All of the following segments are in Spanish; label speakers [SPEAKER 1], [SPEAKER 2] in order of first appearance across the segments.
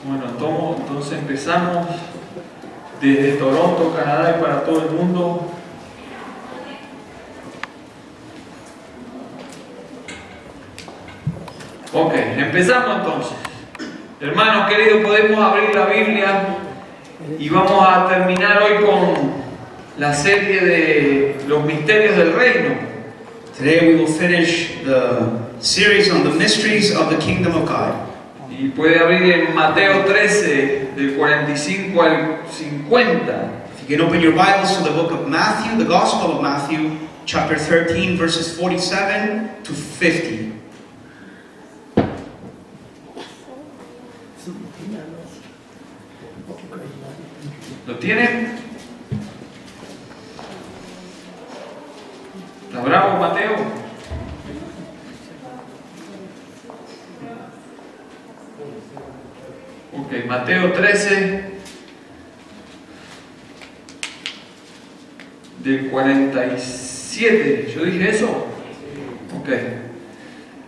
[SPEAKER 1] Bueno, entonces empezamos desde Toronto, Canadá y para todo el mundo. Ok, empezamos entonces. Hermanos queridos, podemos abrir la Biblia y vamos a terminar hoy con la serie de los misterios del reino.
[SPEAKER 2] Today we will finish the series on the mysteries of the kingdom of God.
[SPEAKER 1] Y puede abrir en Mateo 13, del 45 al 50.
[SPEAKER 2] If you can open your Bibles to the book of Matthew, the Gospel of Matthew, chapter 13, verses 47 to 50.
[SPEAKER 1] ¿Lo tienen? ¿Está bravo, Mateo? Ok, Mateo 13, del 47. ¿Yo dije eso? Ok.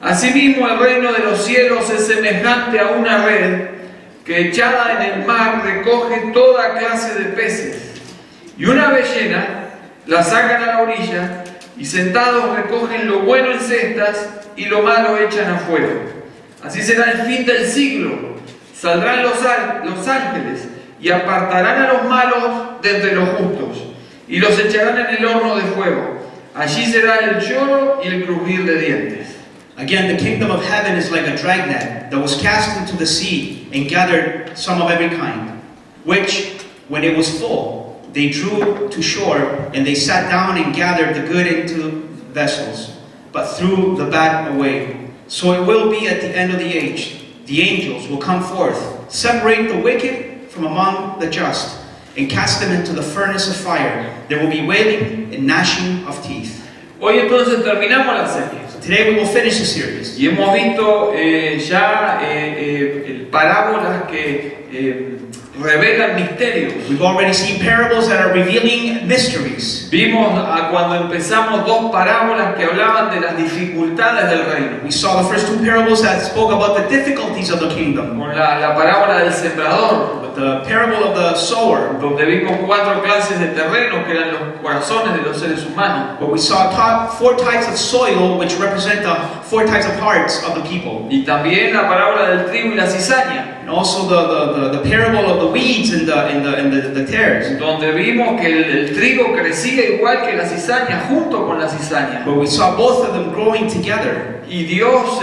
[SPEAKER 1] Asimismo, el reino de los cielos es semejante a una red que echada en el mar recoge toda clase de peces. Y una vez llena, la sacan a la orilla y sentados recogen lo bueno en cestas y lo malo echan afuera. Así será el fin del siglo. Saldrán los ángeles y apartarán a los malos de entre los justos y los echarán en el horno de fuego. Allí será el lloro y el crujir de dientes.
[SPEAKER 2] Again, the kingdom of heaven is like a dragnet that was cast into the sea and gathered some of every kind, which, when it was full, they drew to shore, and they sat down and gathered the good into vessels, but threw the bad away. So it will be at the end of the age. The angels will come forth, separate the wicked from among the just, and cast them into the furnace of fire. There will be wailing and gnashing of teeth.
[SPEAKER 1] Hoy entonces terminamos la serie.
[SPEAKER 2] Today we will finish the series.
[SPEAKER 1] Y hemos visto ya parábolas que revelan misterios.
[SPEAKER 2] We've already seen parables that are revealing mysteries.
[SPEAKER 1] Vimos cuando empezamos dos parábolas que hablaban de las dificultades del reino.
[SPEAKER 2] We saw the first two parables that spoke about the difficulties of the kingdom.
[SPEAKER 1] Con la parábola del sembrador,
[SPEAKER 2] With the parable of the sower,
[SPEAKER 1] donde vimos 4 clases de terrenos que eran los corazones de los seres humanos.
[SPEAKER 2] where we saw four types of soil, which represent the 4 types of hearts of the people.
[SPEAKER 1] Y también la parábola del trigo y la cizaña,
[SPEAKER 2] And also the parable of the weeds and the tares,
[SPEAKER 1] donde vimos que el trigo crecía igual que la cizaña, junto con la cizaña.
[SPEAKER 2] where we saw both of them growing together.
[SPEAKER 1] Y Dios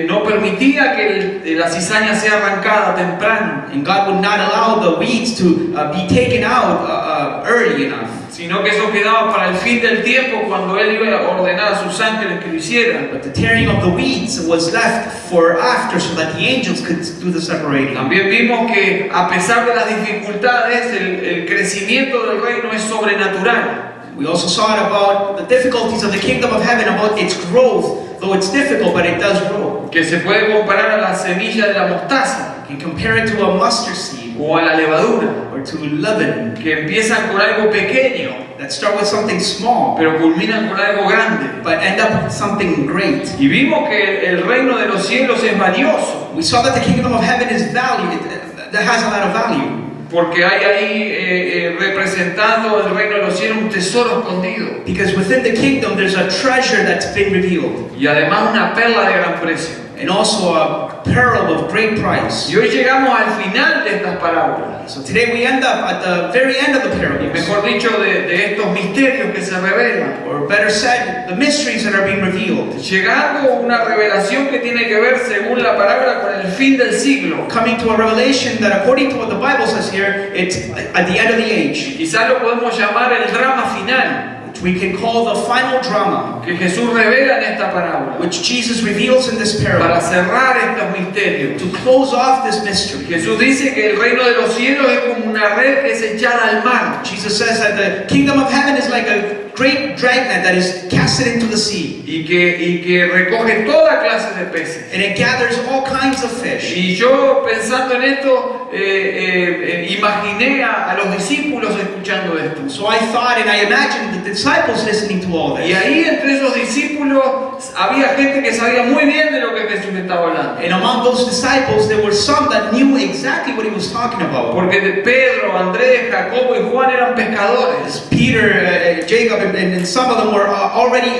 [SPEAKER 1] no permitía que la cizaña sea arrancada temprano,
[SPEAKER 2] And God would not allow the weeds to be taken out early enough.
[SPEAKER 1] sino que eso quedaba para el fin del tiempo, cuando Él iba a ordenar a sus ángeles que lo hicieran.
[SPEAKER 2] But the tearing of the weeds was left for after, so that the angels could do the separating.
[SPEAKER 1] También vimos que a pesar de las dificultades, el crecimiento del reino es sobrenatural.
[SPEAKER 2] We also saw it about the difficulties of the kingdom of heaven, about its growth, though it's difficult, but it does grow.
[SPEAKER 1] Que se puede comparar a la semilla de la mostaza
[SPEAKER 2] You can compare it to a mustard seed
[SPEAKER 1] o a la levadura,
[SPEAKER 2] or to leaven
[SPEAKER 1] que empiezan con algo pequeño,
[SPEAKER 2] that start with something small,
[SPEAKER 1] pero culminan con algo grande.
[SPEAKER 2] but end up with something great.
[SPEAKER 1] Y vimos que el reino de los cielos es valioso,
[SPEAKER 2] We saw that the kingdom of heaven is valued, that has a lot of value.
[SPEAKER 1] porque hay ahí representando el reino de los cielos un tesoro escondido
[SPEAKER 2] Because within the kingdom there's a treasure that's been revealed,
[SPEAKER 1] y además una perla de gran precio.
[SPEAKER 2] and also a pearl of great price.
[SPEAKER 1] Y hoy llegamos al final de estas parábolas,
[SPEAKER 2] So today we end up at the very end of the
[SPEAKER 1] y
[SPEAKER 2] parables,
[SPEAKER 1] mejor dicho de estos misterios que se revelan,
[SPEAKER 2] or better said, the mysteries that are being revealed.
[SPEAKER 1] llegando a una revelación que tiene que ver, según la parábola, con el fin del siglo.
[SPEAKER 2] Coming to a revelation that, according to what the Bible says here, it's at the end of the age,
[SPEAKER 1] Quizás lo podemos llamar el drama final
[SPEAKER 2] which we can call the final drama,
[SPEAKER 1] que Jesús revela en esta parábola,
[SPEAKER 2] which Jesus reveals in this
[SPEAKER 1] para
[SPEAKER 2] parable.
[SPEAKER 1] cerrar estos misterios.
[SPEAKER 2] To close off this mystery,
[SPEAKER 1] Jesús dice que el reino de los cielos es como una red que es echada al mar,
[SPEAKER 2] Jesus says that the kingdom of heaven is like a great dragnet that is casted into the sea,
[SPEAKER 1] y que recoge toda clase de peces.
[SPEAKER 2] and it gathers all kinds of fish.
[SPEAKER 1] Y yo, pensando en esto, imaginé a los discípulos escuchando esto.
[SPEAKER 2] So I thought and I imagined the disciples listening to all
[SPEAKER 1] Y
[SPEAKER 2] this.
[SPEAKER 1] ahí entre esos discípulos había gente que sabía muy bien de lo que Jesús estaba hablando.
[SPEAKER 2] And among those disciples, there were some that knew exactly what he was talking about.
[SPEAKER 1] Porque Pedro, Andrés, Jacobo y Juan eran pescadores.
[SPEAKER 2] Peter, Jacob, and some of them were already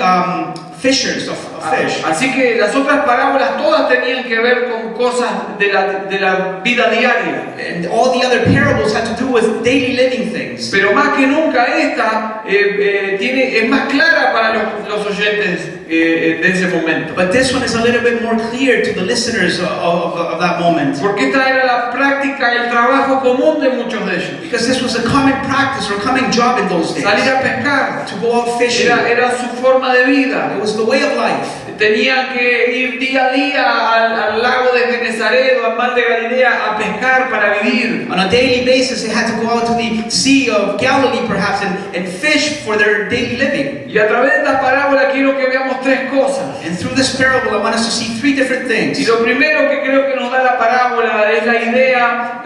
[SPEAKER 2] fishers of fish.
[SPEAKER 1] Así que las otras parábolas todas tenían que ver con cosas de la vida diaria.
[SPEAKER 2] And all the other parables had to do with daily living things.
[SPEAKER 1] Pero más que nunca esta es más clara para los oyentes de ese momento.
[SPEAKER 2] But this one is a little bit more clear to the listeners of that moment.
[SPEAKER 1] Porque esta era la práctica, el trabajo común de muchos de ellos.
[SPEAKER 2] Because this was a common practice or common job in those days.
[SPEAKER 1] Salir a pescar.
[SPEAKER 2] To go out fishing.
[SPEAKER 1] Era su forma de vida.
[SPEAKER 2] It was the way of life.
[SPEAKER 1] Tenían que ir día a día al lago de Genesaret o al mar de Galilea a pescar para vivir.
[SPEAKER 2] On a daily basis, they had to go out to the Sea of Galilee, perhaps, and fish for their daily living.
[SPEAKER 1] Y a través de esta parábola quiero que veamos tres cosas.
[SPEAKER 2] And through this parable, I want us to see three different things.
[SPEAKER 1] Y lo primero que creo que nos da la parábola es la idea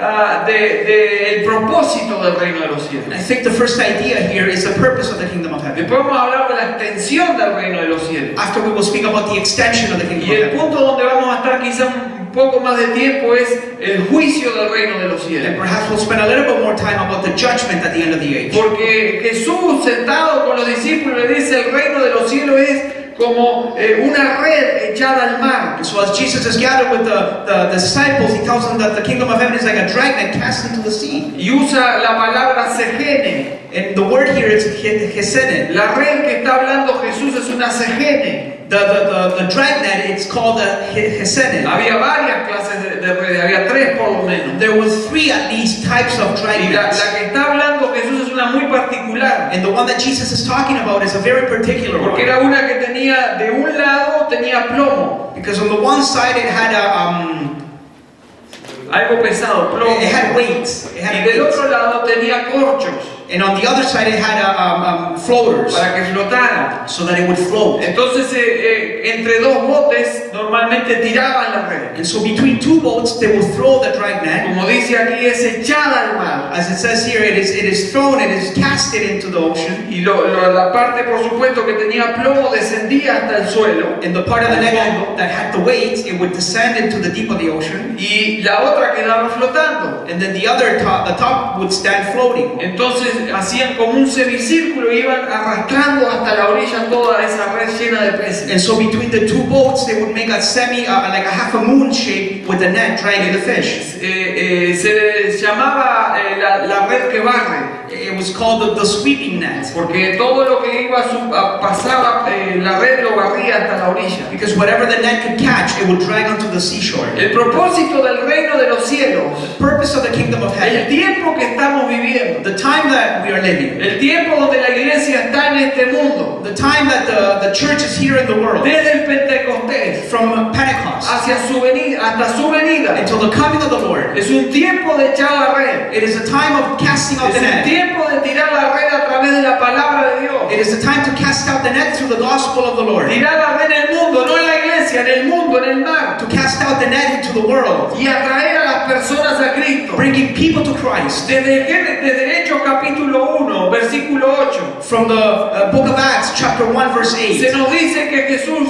[SPEAKER 1] del propósito del reino de los cielos.
[SPEAKER 2] And I think the first idea here is the purpose of the kingdom of heaven.
[SPEAKER 1] Después vamos a hablar de la extensión del reino de los cielos.
[SPEAKER 2] After we will speak about the extension of the kingdom
[SPEAKER 1] Y
[SPEAKER 2] of
[SPEAKER 1] el
[SPEAKER 2] heaven.
[SPEAKER 1] punto donde vamos a estar quizá un poco más de tiempo es el juicio del reino de los
[SPEAKER 2] And
[SPEAKER 1] cielos.
[SPEAKER 2] perhaps we'll spend a little bit more time about the judgment at the end of the age.
[SPEAKER 1] Porque Jesús sentado con los discípulos le dice el reino de los cielos es como una red echada al mar.
[SPEAKER 2] And so as Jesus is gathered with the disciples, he tells them that the kingdom of heaven is like a dragnet cast into the sea.
[SPEAKER 1] Y usa la palabra segene.
[SPEAKER 2] And the word here is hesene.
[SPEAKER 1] La red que está hablando Jesús es una segene.
[SPEAKER 2] The dragnet, it's called a hesene.
[SPEAKER 1] Había varias clases de redes, había tres por lo menos.
[SPEAKER 2] There were three at least types of
[SPEAKER 1] Y la
[SPEAKER 2] dragnets.
[SPEAKER 1] que está hablando Jesús es una muy particular.
[SPEAKER 2] And the one that Jesus is talking about is a very particular one.
[SPEAKER 1] Porque era una que tenía, de un lado tenía plomo.
[SPEAKER 2] Because on the one side it had
[SPEAKER 1] Algo pesado, plomo.
[SPEAKER 2] it had weights. It
[SPEAKER 1] Y
[SPEAKER 2] had
[SPEAKER 1] del
[SPEAKER 2] weights.
[SPEAKER 1] otro lado tenía corchos
[SPEAKER 2] And on the other side it had floaters
[SPEAKER 1] para que flotara.
[SPEAKER 2] so that it would float.
[SPEAKER 1] Entonces, entre dos botes normalmente tiraban la red.
[SPEAKER 2] And so between two boats they will throw the dragnet.
[SPEAKER 1] Como dice aquí, es echada al mar.
[SPEAKER 2] As it says here, it is thrown, it is casted into the ocean.
[SPEAKER 1] Y la parte, por supuesto, que tenía plomo descendía hasta el suelo.
[SPEAKER 2] And the part of the net that had the weights, it would descend into the deep of the ocean.
[SPEAKER 1] Y la otra quedaba flotando.
[SPEAKER 2] And then the top would stand floating.
[SPEAKER 1] Entonces hacían como un semicírculo y iban arrastrando hasta la orilla toda esa red llena de peces.
[SPEAKER 2] And so between the two boats, they would make a like a half a moon shape with the net dragging the fish.
[SPEAKER 1] Se llamaba la red que barre.
[SPEAKER 2] It was called the sweeping net.
[SPEAKER 1] Porque todo lo que iba pasaba, la red lo barría hasta la orilla.
[SPEAKER 2] Because whatever the net could catch, it would drag onto the seashore.
[SPEAKER 1] El propósito del reino de los cielos,
[SPEAKER 2] The purpose of the kingdom of
[SPEAKER 1] el
[SPEAKER 2] heaven,
[SPEAKER 1] tiempo que estamos viviendo,
[SPEAKER 2] the time that we are living,
[SPEAKER 1] el tiempo donde la iglesia está en este mundo,
[SPEAKER 2] the time that the church is here in the world,
[SPEAKER 1] desde el Pentecostés
[SPEAKER 2] from Pentecost
[SPEAKER 1] hacia su venida, hasta su venida,
[SPEAKER 2] until the coming of the Lord,
[SPEAKER 1] es un tiempo de echar la red.
[SPEAKER 2] it is a time of casting out
[SPEAKER 1] Es
[SPEAKER 2] the
[SPEAKER 1] un
[SPEAKER 2] net.
[SPEAKER 1] tiempo de tirar la red a través de la palabra de Dios.
[SPEAKER 2] It is a time to cast out the net through the gospel of the Lord.
[SPEAKER 1] Tirar la red en el mundo, no en la iglesia, en el mundo, en el mar.
[SPEAKER 2] To cast out the net into the world,
[SPEAKER 1] Y atraer a las personas a Cristo.
[SPEAKER 2] bringing people to Christ.
[SPEAKER 1] Desde Hechos capítulo 1, versículo 8.
[SPEAKER 2] From the book of Acts, chapter 1, verse
[SPEAKER 1] Se
[SPEAKER 2] 8,
[SPEAKER 1] nos dice que Jesús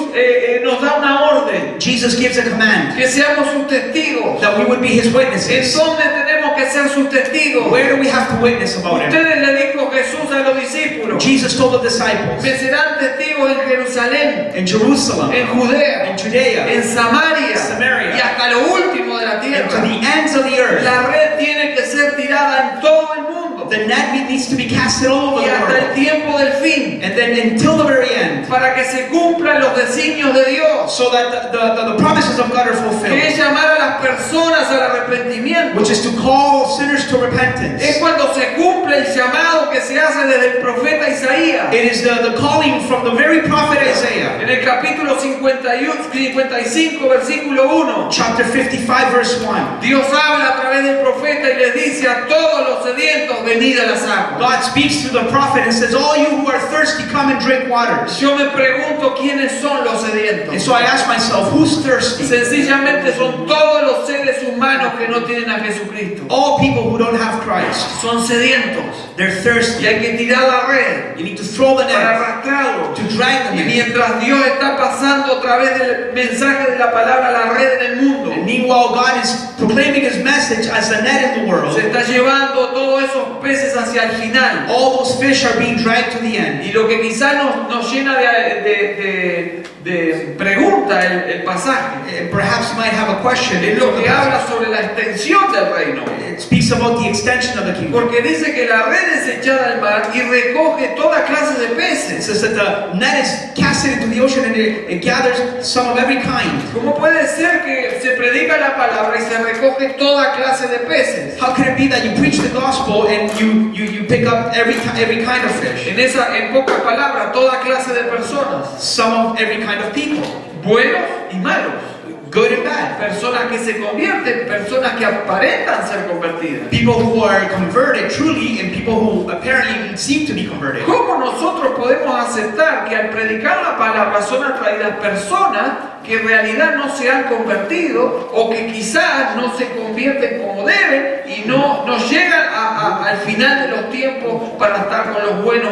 [SPEAKER 1] nos da una orden.
[SPEAKER 2] Jesus gives a command
[SPEAKER 1] Que seamos sus testigos.
[SPEAKER 2] that we would be his
[SPEAKER 1] ¿En
[SPEAKER 2] witnesses.
[SPEAKER 1] dónde tenemos que ser sus testigos?
[SPEAKER 2] Where do we have to witness about him?
[SPEAKER 1] Ustedes le dijo Jesús a los discípulos.
[SPEAKER 2] Jesus told the disciples
[SPEAKER 1] Me serán testigos en Jerusalén,
[SPEAKER 2] in Jerusalem,
[SPEAKER 1] en Judea,
[SPEAKER 2] in Judea,
[SPEAKER 1] en Samaria,
[SPEAKER 2] Samaria,
[SPEAKER 1] y hasta lo último de la
[SPEAKER 2] and to
[SPEAKER 1] tierra.
[SPEAKER 2] the ends of the earth.
[SPEAKER 1] La red tiene que ser tirada en todo el mundo
[SPEAKER 2] The net needs to be casted all over
[SPEAKER 1] y
[SPEAKER 2] the
[SPEAKER 1] hasta el
[SPEAKER 2] world.
[SPEAKER 1] tiempo del fin,
[SPEAKER 2] And then until the very end,
[SPEAKER 1] para que se cumplan los designios de Dios,
[SPEAKER 2] so that the promises of God are
[SPEAKER 1] que
[SPEAKER 2] fulfilled,
[SPEAKER 1] es llamar a las personas al arrepentimiento.
[SPEAKER 2] which is to call sinners to
[SPEAKER 1] Es
[SPEAKER 2] repentance.
[SPEAKER 1] cuando se cumple el llamado que se hace desde el profeta Isaías.
[SPEAKER 2] It is the calling from the very prophet Isaiah,
[SPEAKER 1] En el capítulo 55, versículo 1,
[SPEAKER 2] chapter 55, verse 1.
[SPEAKER 1] Dios habla a través del profeta y les dice a todos los sedientos, venid a las aguas.
[SPEAKER 2] God speaks through the prophet and says, all you who are thirsty, come and drink waters.
[SPEAKER 1] Yo Yo me pregunto quiénes son los sedientos.
[SPEAKER 2] And so I ask myself, who's thirsty?
[SPEAKER 1] Sencillamente son todos los seres humanos que no tienen a Jesucristo.
[SPEAKER 2] All people who don't have Christ.
[SPEAKER 1] Son sedientos.
[SPEAKER 2] They're
[SPEAKER 1] Y
[SPEAKER 2] thirsty.
[SPEAKER 1] hay que tirar la red
[SPEAKER 2] You need to throw the
[SPEAKER 1] para
[SPEAKER 2] net
[SPEAKER 1] arrastrarlos.
[SPEAKER 2] to drag them
[SPEAKER 1] Y
[SPEAKER 2] in.
[SPEAKER 1] mientras Dios está pasando a través del mensaje de la palabra la red en el mundo,
[SPEAKER 2] And meanwhile, God is proclaiming His message as a net in the world.
[SPEAKER 1] se está llevando todos esos peces hacia el final.
[SPEAKER 2] All those fish are being dragged to the end.
[SPEAKER 1] Y lo que quizás nos llena de pregunta el pasaje
[SPEAKER 2] Perhaps you might have a question.
[SPEAKER 1] es lo que habla sobre la extensión del reino.
[SPEAKER 2] It speaks about the extension of the kingdom.
[SPEAKER 1] Porque dice que la red es echada al mar y recoge toda clase de
[SPEAKER 2] It
[SPEAKER 1] peces.
[SPEAKER 2] says that the net is casted into the ocean and it gathers some of every kind.
[SPEAKER 1] ¿Cómo puede ser que se predica la palabra y se recoge toda clase de peces?
[SPEAKER 2] How can it be that you preach the gospel and you pick up every kind of fish?
[SPEAKER 1] En pocas palabras, toda clase de personas,
[SPEAKER 2] Some of every kind of people,
[SPEAKER 1] buenos y malos.
[SPEAKER 2] good and bad.
[SPEAKER 1] Personas que se convierten, personas que aparentan ser convertidas.
[SPEAKER 2] People who are converted truly and people who apparently seem to be converted.
[SPEAKER 1] ¿Cómo nosotros podemos aceptar que al predicar la palabra son atraídas personas que en realidad no se han convertido o que quizás no se convierten como deben y no llegan al final de los tiempos para estar con los buenos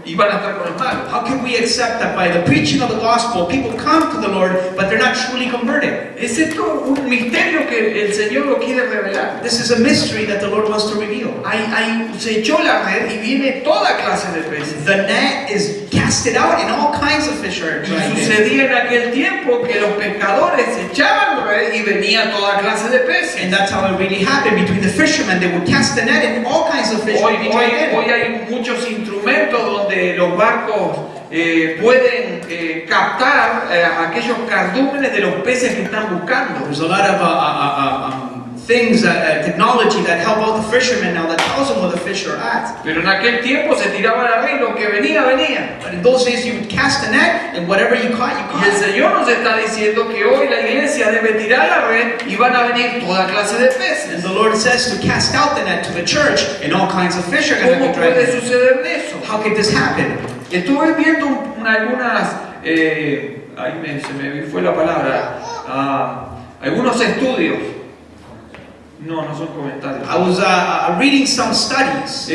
[SPEAKER 1] y van a estar con los malos?
[SPEAKER 2] How can we accept that by the preaching of the gospel, people come to the Lord, but they're not truly converted?
[SPEAKER 1] Es esto un misterio que el Señor lo quiere revelar.
[SPEAKER 2] This is a mystery that the Lord wants to reveal.
[SPEAKER 1] Se echó la red y viene toda clase de peces.
[SPEAKER 2] The net is casted out and all kinds of fish are
[SPEAKER 1] Y
[SPEAKER 2] dragged in.
[SPEAKER 1] sucedía en aquel tiempo que los pescadores echaban la red y venía toda clase de peces.
[SPEAKER 2] And that's how it really happened between the fishermen. They would cast the net and all kinds of fish would be dragged in.
[SPEAKER 1] Hoy hay muchos instrumentos donde los barcos pueden captar aquellos cardúmenes de los peces que están buscando.
[SPEAKER 2] There's a lot of things, technology that help out the fishermen now that tells them where the fish are at.
[SPEAKER 1] Pero en aquel tiempo se tiraba la red y lo que venía, venía.
[SPEAKER 2] But in those days you would cast the net and whatever you caught, you
[SPEAKER 1] Y el
[SPEAKER 2] caught.
[SPEAKER 1] Señor nos está diciendo que hoy la iglesia debe tirar la red y van a venir toda clase de peces.
[SPEAKER 2] And the Lord says to cast out the net to the church and all kinds of fish are going to
[SPEAKER 1] ¿Cómo
[SPEAKER 2] be dragged
[SPEAKER 1] puede
[SPEAKER 2] in.
[SPEAKER 1] suceder eso?
[SPEAKER 2] How could this happen?
[SPEAKER 1] Estuve viendo algunas, se me fue la palabra, algunos estudios. No son comentarios.
[SPEAKER 2] I was reading some studies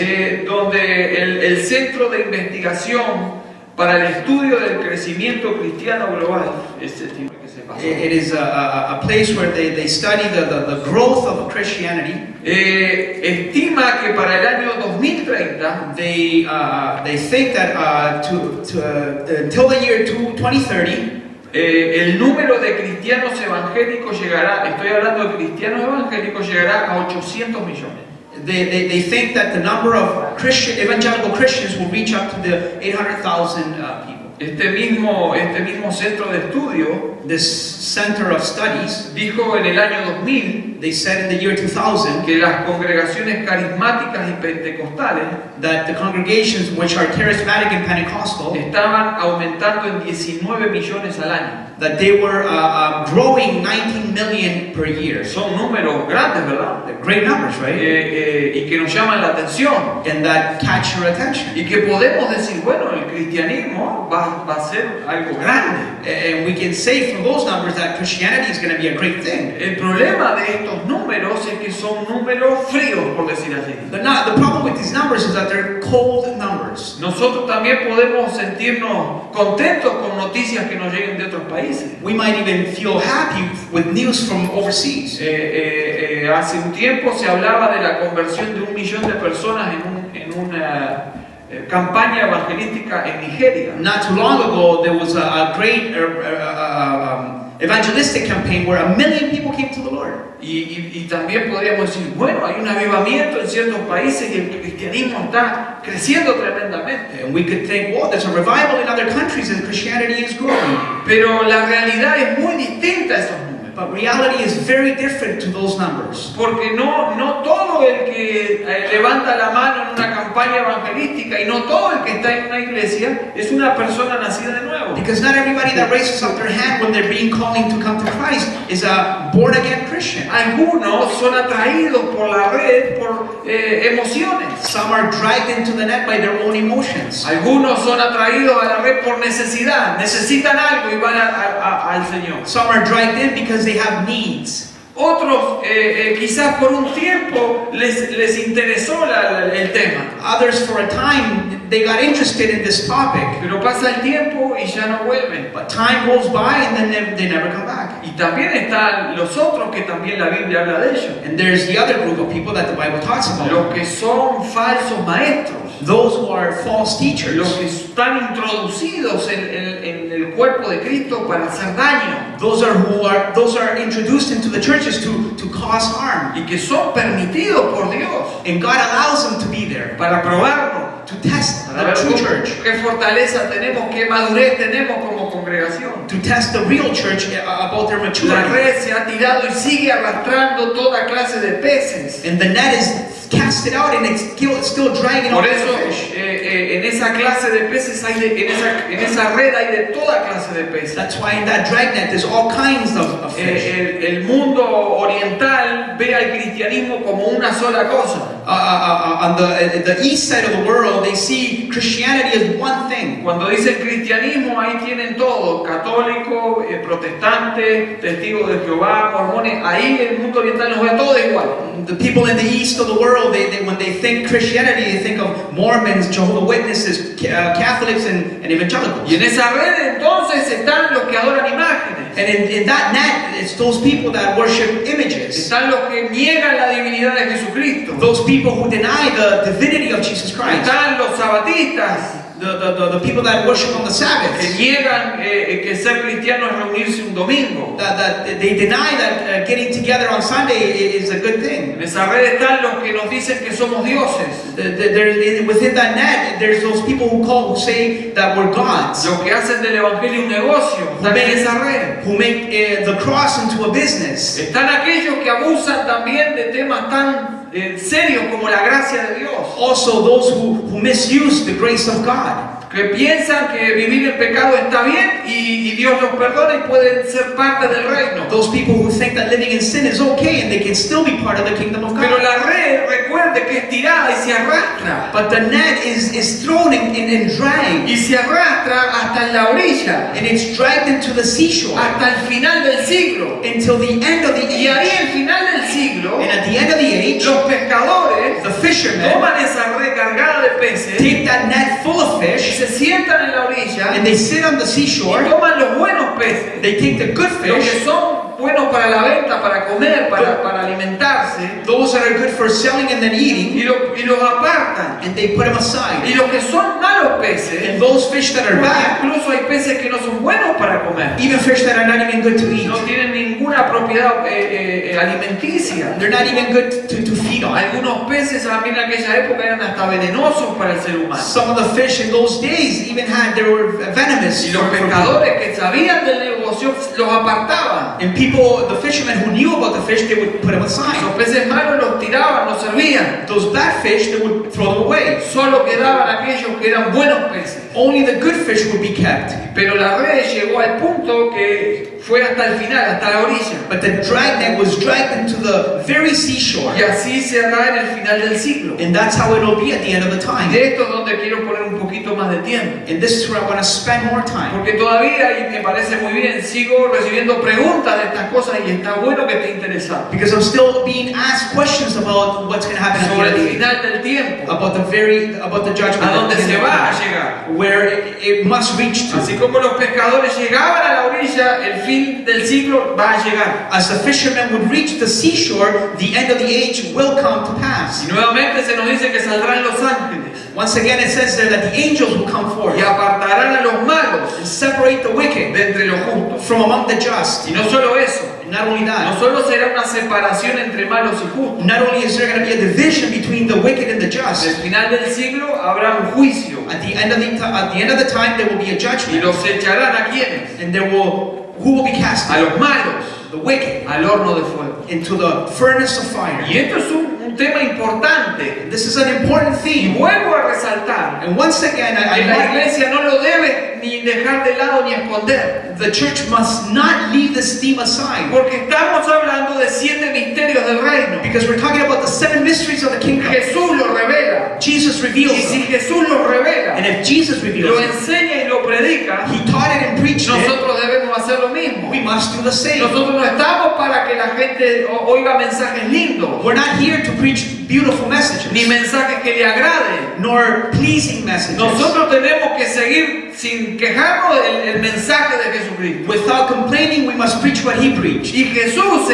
[SPEAKER 1] Donde el Centro de Investigación para el Estudio del Crecimiento Cristiano Global, este tipo que se pasó,
[SPEAKER 2] It is a place where they study the growth of Christianity.
[SPEAKER 1] estima que para el año 2030
[SPEAKER 2] They think that until the year 2030,
[SPEAKER 1] el número de cristianos evangélicos llegará, estoy hablando de cristianos evangélicos, llegará a 800 millones.
[SPEAKER 2] they think that the number of evangelical Christians will reach up to the 800,000 people.
[SPEAKER 1] Este mismo centro de estudio
[SPEAKER 2] This center of studies,
[SPEAKER 1] dijo en el año 2000
[SPEAKER 2] they said in the year 2000
[SPEAKER 1] que las congregaciones carismáticas y pentecostales
[SPEAKER 2] that the congregations which are charismatic and Pentecostal,
[SPEAKER 1] estaban aumentando en 19 millones al año.
[SPEAKER 2] that they were growing 19 million per year.
[SPEAKER 1] Son números grandes, ¿verdad?
[SPEAKER 2] They're great numbers, right?
[SPEAKER 1] Y que nos llaman la atención.
[SPEAKER 2] And that catch your attention.
[SPEAKER 1] Y que podemos decir, bueno, el cristianismo va a ser algo grande.
[SPEAKER 2] And we can say from those numbers that Christianity is going to be a great thing.
[SPEAKER 1] El problema de estos números es que son números fríos, por decir así.
[SPEAKER 2] The problem with these numbers is that they're cold numbers.
[SPEAKER 1] Nosotros también podemos sentirnos contentos con noticias que nos lleguen de otros países.
[SPEAKER 2] We might even feel happy with news from overseas.
[SPEAKER 1] Hace un tiempo se hablaba de la conversión de 1 millón de personas en una campaña evangelística en Nigeria.
[SPEAKER 2] Not too long ago, there was a great evangelistic campaign where 1 million people came to the Lord.
[SPEAKER 1] Y también podríamos decir, bueno, hay un avivamiento en ciertos países y el cristianismo está creciendo tremendamente.
[SPEAKER 2] And we could think, well, there's a revival in other countries and Christianity is growing.
[SPEAKER 1] Pero la realidad es muy distinta a esos números.
[SPEAKER 2] But reality is very different to those numbers.
[SPEAKER 1] Porque no todo el que levanta la mano en una campaña evangelística y no todo el que está en una iglesia es una persona nacida de nuevo.
[SPEAKER 2] Because not everybody that raises up their hand when they're being called to come to Christ is a born-again Christian.
[SPEAKER 1] Algunos son atraídos por la red por emociones.
[SPEAKER 2] Some are dragged into the net by their own emotions.
[SPEAKER 1] Algunos son atraídos a la red por necesidad. Necesitan algo y van al Señor.
[SPEAKER 2] Some are dragged in because they have needs.
[SPEAKER 1] Otros quizás por un tiempo les interesó el tema.
[SPEAKER 2] Others for a time they got interested in this topic.
[SPEAKER 1] Pero pasa el tiempo y ya no vuelven.
[SPEAKER 2] But time goes by and then they never come back.
[SPEAKER 1] Y también están los otros que también la Biblia habla de ellos.
[SPEAKER 2] And there's the other group of people that the Bible talks about.
[SPEAKER 1] Los que son falsos maestros.
[SPEAKER 2] Those who are false teachers.
[SPEAKER 1] Los que están introducidos en el cuerpo de Cristo para hacer daño.
[SPEAKER 2] Those are introduced into the churches to cause harm.
[SPEAKER 1] Y que son permitidos por Dios.
[SPEAKER 2] And God allows them to be there.
[SPEAKER 1] Para probarlo.
[SPEAKER 2] To test
[SPEAKER 1] Para
[SPEAKER 2] the
[SPEAKER 1] ver
[SPEAKER 2] true church.
[SPEAKER 1] qué fortaleza tenemos, qué madurez tenemos como congregación.
[SPEAKER 2] To test the real church about their
[SPEAKER 1] La
[SPEAKER 2] maturity.
[SPEAKER 1] red se ha tirado y sigue arrastrando toda clase de peces.
[SPEAKER 2] And the net is casted out and it's still dragging
[SPEAKER 1] Por
[SPEAKER 2] out
[SPEAKER 1] eso
[SPEAKER 2] the fish.
[SPEAKER 1] en esa clase de peces en esa red hay de toda clase de peces.
[SPEAKER 2] That's why in that dragnet there's all kinds of fish.
[SPEAKER 1] El mundo oriental ve al cristianismo como una sola cosa.
[SPEAKER 2] On the east side of the world, they see Christianity as one thing.
[SPEAKER 1] Cuando dicen cristianismo, ahí tienen todo: católico, protestante, testigos de Jehová, mormones. Ahí el mundo oriental nos ve todo igual.
[SPEAKER 2] The people in the east of the world, when they think Christianity, they think of Mormons, Jehovah's Witnesses, Catholics, and evangelicals.
[SPEAKER 1] Y en esa red entonces están los que adoran imágenes.
[SPEAKER 2] And in that net, it's those people that worship images.
[SPEAKER 1] Están los que niegan la divinidad de Jesucristo.
[SPEAKER 2] Those people who deny the divinity of Jesus Christ.
[SPEAKER 1] Están los sabatistas.
[SPEAKER 2] The people that worship on the Sabbath.
[SPEAKER 1] Que niegan que ser cristiano es reunirse un domingo.
[SPEAKER 2] That they deny that getting together on Sunday is a good thing.
[SPEAKER 1] En esa red están los que nos dicen que somos dioses.
[SPEAKER 2] Within that net, there's those people who say that we're gods.
[SPEAKER 1] Los que hacen del evangelio un negocio. Están en esa red.
[SPEAKER 2] Who make the cross into a business.
[SPEAKER 1] Están aquellos que abusan también de temas tan serios como la gracia de Dios.
[SPEAKER 2] Also those who misuse the grace of God.
[SPEAKER 1] Que piensan que vivir en pecado está bien y Dios los perdona y pueden ser parte del reino.
[SPEAKER 2] Those people who think that living in sin is okay and they can still be part of the kingdom of God.
[SPEAKER 1] Pero la red, recuerde que es tirada y se arrastra.
[SPEAKER 2] But the net is thrown and dragged.
[SPEAKER 1] Y se arrastra hasta la orilla.
[SPEAKER 2] And it's dragged into the seashore.
[SPEAKER 1] Hasta el final del siglo.
[SPEAKER 2] Until the end of the age.
[SPEAKER 1] Y ahí al final del siglo,
[SPEAKER 2] and at the end of the age,
[SPEAKER 1] los pescadores
[SPEAKER 2] the fishermen
[SPEAKER 1] toman esa red cargada de peces,
[SPEAKER 2] take that net full of fish,
[SPEAKER 1] se sientan en la orilla,
[SPEAKER 2] and they sit on the
[SPEAKER 1] y
[SPEAKER 2] seashore.
[SPEAKER 1] toman los buenos peces,
[SPEAKER 2] They take the good
[SPEAKER 1] los que
[SPEAKER 2] fish,
[SPEAKER 1] son buenos para la venta, para comer, para alimentarse,
[SPEAKER 2] those that are good for selling and then eating,
[SPEAKER 1] y los apartan.
[SPEAKER 2] and they put them aside.
[SPEAKER 1] Y los que son malos peces,
[SPEAKER 2] And those fish that are
[SPEAKER 1] porque
[SPEAKER 2] bad,
[SPEAKER 1] incluso hay peces que no son buenos para comer,
[SPEAKER 2] even fish that are not even good to eat,
[SPEAKER 1] no tienen ninguna propiedad alimenticia.
[SPEAKER 2] they're not even good to feed on.
[SPEAKER 1] Algunos peces también en aquella época eran hasta venenosos para el ser humano.
[SPEAKER 2] Some of the fish in those days even they were venomous.
[SPEAKER 1] Y los pescadores que sabían del negocio los apartaban.
[SPEAKER 2] And people, the fishermen who knew about the fish, they would put them aside.
[SPEAKER 1] Los peces malos los tiraban, los servían.
[SPEAKER 2] Those bad fish, they would throw them away.
[SPEAKER 1] Solo quedaban aquellos que eran buenos peces.
[SPEAKER 2] Only the good fish would be kept.
[SPEAKER 1] Pero la red llegó al punto que fue hasta el final, hasta la orilla.
[SPEAKER 2] But the dragnet was dragged into the very seashore.
[SPEAKER 1] Y así se hará en el final del siglo.
[SPEAKER 2] And that's how it will be at the end of the
[SPEAKER 1] Y
[SPEAKER 2] time.
[SPEAKER 1] de esto es donde quiero poner un poquito más de tiempo.
[SPEAKER 2] And this is where I want to spend more time.
[SPEAKER 1] Porque todavía, y me parece muy bien, sigo recibiendo preguntas de estas cosas y está bueno que esté interesado.
[SPEAKER 2] Because I'm still being asked questions about what's going to happen at the
[SPEAKER 1] Sobre
[SPEAKER 2] end
[SPEAKER 1] el
[SPEAKER 2] of the
[SPEAKER 1] final del tiempo.
[SPEAKER 2] about the judgment.
[SPEAKER 1] A donde
[SPEAKER 2] at the end
[SPEAKER 1] se
[SPEAKER 2] of the
[SPEAKER 1] va a
[SPEAKER 2] time,
[SPEAKER 1] llegar.
[SPEAKER 2] where it must reach to.
[SPEAKER 1] Así como los pescadores llegaban a la orilla, el fin del siglo va a llegar.
[SPEAKER 2] As the fishermen would reach the seashore, the end of the age will come to pass.
[SPEAKER 1] Y nuevamente se nos dice que saldrán los ángeles
[SPEAKER 2] Once again, it says there that the angels will come forth
[SPEAKER 1] y apartarán a los malos
[SPEAKER 2] and separate the wicked
[SPEAKER 1] de entre los justos.
[SPEAKER 2] from among the just.
[SPEAKER 1] Y no solo eso,
[SPEAKER 2] And not only
[SPEAKER 1] no
[SPEAKER 2] that,
[SPEAKER 1] solo será una separación entre malos y justos.
[SPEAKER 2] not only is there going to be a division between the wicked and the
[SPEAKER 1] Al
[SPEAKER 2] just.
[SPEAKER 1] final del siglo habrá un juicio
[SPEAKER 2] At the end of the time, there will be a
[SPEAKER 1] y
[SPEAKER 2] judgment,
[SPEAKER 1] los echarán a quienes,
[SPEAKER 2] and who will be cast
[SPEAKER 1] a
[SPEAKER 2] out?
[SPEAKER 1] los malos.
[SPEAKER 2] the wicked
[SPEAKER 1] al horno de fuego.
[SPEAKER 2] into the furnace of fire.
[SPEAKER 1] Y esto es un tema importante.
[SPEAKER 2] This is an important
[SPEAKER 1] Y
[SPEAKER 2] theme.
[SPEAKER 1] vuelvo a resaltar
[SPEAKER 2] And once again,
[SPEAKER 1] que la iglesia no lo debe ni dejar de lado ni esconder.
[SPEAKER 2] the church must not leave this theme aside.
[SPEAKER 1] Porque estamos hablando de 7 misterios del reino.
[SPEAKER 2] Because we're talking about the 7 mysteries of the kingdom.
[SPEAKER 1] Jesús lo revela.
[SPEAKER 2] Jesus reveals
[SPEAKER 1] Y si
[SPEAKER 2] them.
[SPEAKER 1] Jesús lo revela,
[SPEAKER 2] And if Jesus reveals
[SPEAKER 1] lo
[SPEAKER 2] them,
[SPEAKER 1] enseña y lo predica,
[SPEAKER 2] He taught it and preached it,
[SPEAKER 1] nosotros debemos hacer lo mismo.
[SPEAKER 2] we must do the same.
[SPEAKER 1] Nosotros no estamos para que la gente oiga mensajes lindos,
[SPEAKER 2] We're not here to preach beautiful messages,
[SPEAKER 1] ni mensajes que le agraden.
[SPEAKER 2] nor pleasing messages.
[SPEAKER 1] Nosotros tenemos que seguir sin quejarnos el mensaje de Jesucristo.
[SPEAKER 2] Without complaining, we must preach what He preached.
[SPEAKER 1] Y Jesús,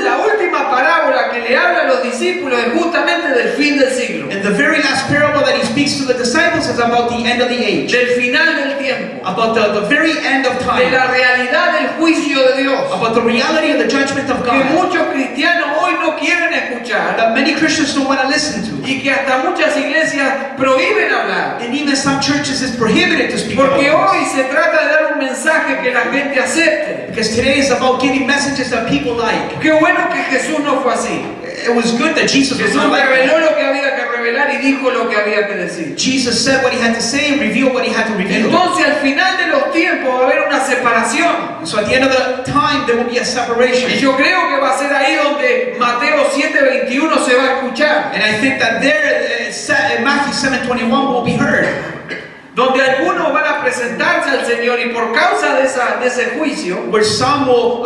[SPEAKER 1] la última parábola que le habla a los discípulos es justamente del fin del siglo,
[SPEAKER 2] And the very last parable that He speaks to the disciples is about the end of the age,
[SPEAKER 1] del final del tiempo,
[SPEAKER 2] about the very end of
[SPEAKER 1] de
[SPEAKER 2] time,
[SPEAKER 1] la realidad del juicio de Dios,
[SPEAKER 2] about the reality of the judgment of
[SPEAKER 1] que
[SPEAKER 2] God
[SPEAKER 1] muchos cristianos hoy no quieren escuchar
[SPEAKER 2] that many Christians don't want to listen to.
[SPEAKER 1] y que hasta muchas iglesias prohíben hablar.
[SPEAKER 2] And even some churches it's prohibited to speak about
[SPEAKER 1] Porque
[SPEAKER 2] this.
[SPEAKER 1] hoy se trata de dar un mensaje que la gente acepte.
[SPEAKER 2] Because today is about giving messages that people like.
[SPEAKER 1] Qué bueno que Jesús no fue así.
[SPEAKER 2] It was good that Jesus was
[SPEAKER 1] Jesús
[SPEAKER 2] not like
[SPEAKER 1] reveló
[SPEAKER 2] that.
[SPEAKER 1] lo que había que revelar y dijo lo que había que decir.
[SPEAKER 2] Jesus said what He had to say and revealed what He had to reveal.
[SPEAKER 1] Entonces al final de los tiempos va a haber una separación.
[SPEAKER 2] So at the end of the time there will be a
[SPEAKER 1] Y
[SPEAKER 2] separation.
[SPEAKER 1] yo creo que va a ser ahí donde Mateo 7:21 se va a escuchar.
[SPEAKER 2] And I think that there Matthew 7:21 will be heard.
[SPEAKER 1] Donde algunos van a presentarse al Señor y por causa de ese juicio
[SPEAKER 2] Where some will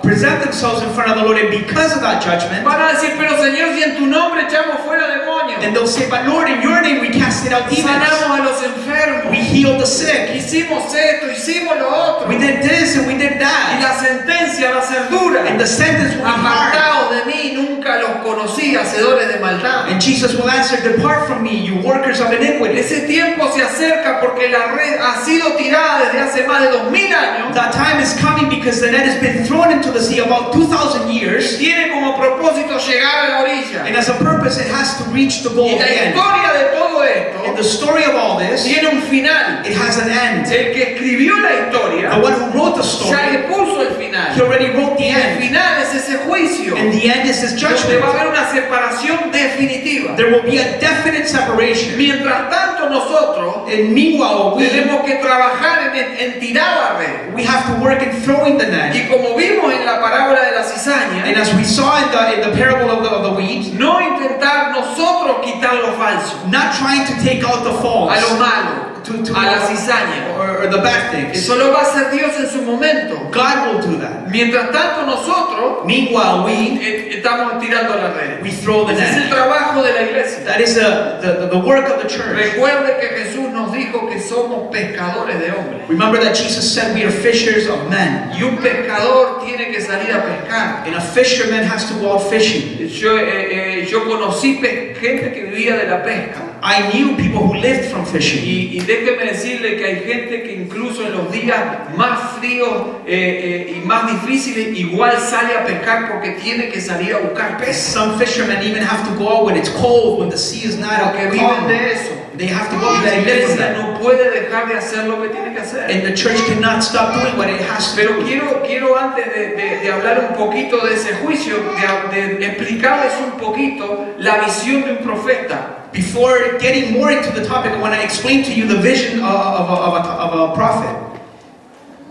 [SPEAKER 2] present themselves in front of the Lord, and because of that judgment,
[SPEAKER 1] van a decir, pero Señor, si en tu nombre echamos fuera demonios,
[SPEAKER 2] and they'll say, but Lord, in your name we casted out demons.
[SPEAKER 1] sanamos a los enfermos,
[SPEAKER 2] We healed the sick.
[SPEAKER 1] hicimos esto, hicimos lo otro.
[SPEAKER 2] We did this and we did
[SPEAKER 1] Y
[SPEAKER 2] that.
[SPEAKER 1] la sentencia va a ser dura.
[SPEAKER 2] And the sentence will be hard.
[SPEAKER 1] Apartados de mí, nunca los conocí, hacedores de maldad.
[SPEAKER 2] And Jesus will answer, depart from me, you workers of iniquity.
[SPEAKER 1] Ese tiempo se acerca porque la red ha sido tirada desde hace más de 2000 años.
[SPEAKER 2] That time is coming because the net has been thrown into the sea about 2,000 years.
[SPEAKER 1] Tiene como propósito llegar a la orilla.
[SPEAKER 2] And as a purpose, it has to reach the goal
[SPEAKER 1] Y
[SPEAKER 2] at
[SPEAKER 1] la
[SPEAKER 2] the end.
[SPEAKER 1] historia de todo
[SPEAKER 2] And the
[SPEAKER 1] esto
[SPEAKER 2] story of all this,
[SPEAKER 1] tiene un final.
[SPEAKER 2] it has an end.
[SPEAKER 1] El que escribió la historia
[SPEAKER 2] The one who wrote the
[SPEAKER 1] ya
[SPEAKER 2] story,
[SPEAKER 1] le puso el
[SPEAKER 2] he
[SPEAKER 1] final.
[SPEAKER 2] already wrote the
[SPEAKER 1] El
[SPEAKER 2] end.
[SPEAKER 1] final es ese juicio
[SPEAKER 2] And the end is His
[SPEAKER 1] donde va a
[SPEAKER 2] judgment.
[SPEAKER 1] haber una separación definitiva.
[SPEAKER 2] There will be a definite separation.
[SPEAKER 1] Mientras tanto nosotros
[SPEAKER 2] And meanwhile,
[SPEAKER 1] tenemos que trabajar en tirar la red.
[SPEAKER 2] we have to work in throwing the net.
[SPEAKER 1] Y como vimos en la parábola de la
[SPEAKER 2] And
[SPEAKER 1] cizaña,
[SPEAKER 2] as we saw in the parable of the wheat,
[SPEAKER 1] no intentar nosotros quitar lo falso,
[SPEAKER 2] not trying to take out the false,
[SPEAKER 1] a lo malo,
[SPEAKER 2] to
[SPEAKER 1] a la cizaña.
[SPEAKER 2] or the bad things.
[SPEAKER 1] Eso lo va a hacer Dios en su momento.
[SPEAKER 2] God will do that.
[SPEAKER 1] Mientras tanto nosotros
[SPEAKER 2] Meanwhile, we
[SPEAKER 1] estamos tirando la red.
[SPEAKER 2] throw the
[SPEAKER 1] Ese es el
[SPEAKER 2] net.
[SPEAKER 1] trabajo de la iglesia.
[SPEAKER 2] That is the work of the church.
[SPEAKER 1] Recuerde que Jesús nos dijo que somos pescadores de hombres.
[SPEAKER 2] Remember that Jesus said we are fishers of men.
[SPEAKER 1] Y un pescador tiene que salir a pescar.
[SPEAKER 2] And a fisherman has to go out fishing.
[SPEAKER 1] Yo conocí gente que vivía de la pesca.
[SPEAKER 2] I knew people who lived from fishing.
[SPEAKER 1] Y déjeme decirle que hay gente que incluso en los días más fríos y más difíciles igual sale a pescar porque tiene que salir a buscar peces.
[SPEAKER 2] Some fishermen even have to go out when it's cold, when the sea is not
[SPEAKER 1] Porque viven
[SPEAKER 2] calm.
[SPEAKER 1] de eso.
[SPEAKER 2] They have to go
[SPEAKER 1] Y
[SPEAKER 2] and
[SPEAKER 1] la
[SPEAKER 2] live from
[SPEAKER 1] iglesia
[SPEAKER 2] that.
[SPEAKER 1] no puede dejar de hacer lo que tiene que hacer.
[SPEAKER 2] And the church cannot stop doing what it has to
[SPEAKER 1] Pero
[SPEAKER 2] do.
[SPEAKER 1] quiero antes de hablar un poquito de ese juicio, de explicarles un poquito la visión de un profeta.
[SPEAKER 2] Before getting more into the topic, I want to explain to you the vision of a prophet.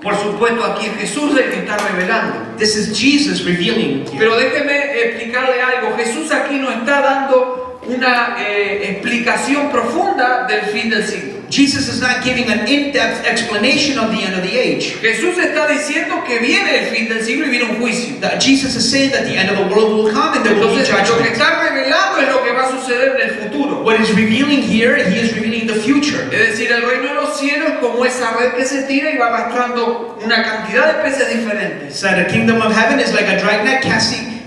[SPEAKER 1] Por supuesto, aquí es Jesús el que está revelando.
[SPEAKER 2] This is Jesus revealing here.
[SPEAKER 1] Pero déjeme explicarle algo. Jesús aquí no está dando una explicación profunda del fin del siglo.
[SPEAKER 2] Jesus is not giving an in-depth explanation of the end of the age.
[SPEAKER 1] Jesús está diciendo que viene el fin del siglo y viene un juicio.
[SPEAKER 2] That Jesus is saying that the end of the world will come and there will be
[SPEAKER 1] Entonces, lo que
[SPEAKER 2] judgment.
[SPEAKER 1] está revelando es lo que va a suceder en el futuro.
[SPEAKER 2] What is revealing here, he is revealing the future.
[SPEAKER 1] Es decir, el reino de los cielos es como esa red que se tira y va arrastrando una cantidad de peces diferentes.
[SPEAKER 2] So the kingdom of heaven is like a dragnet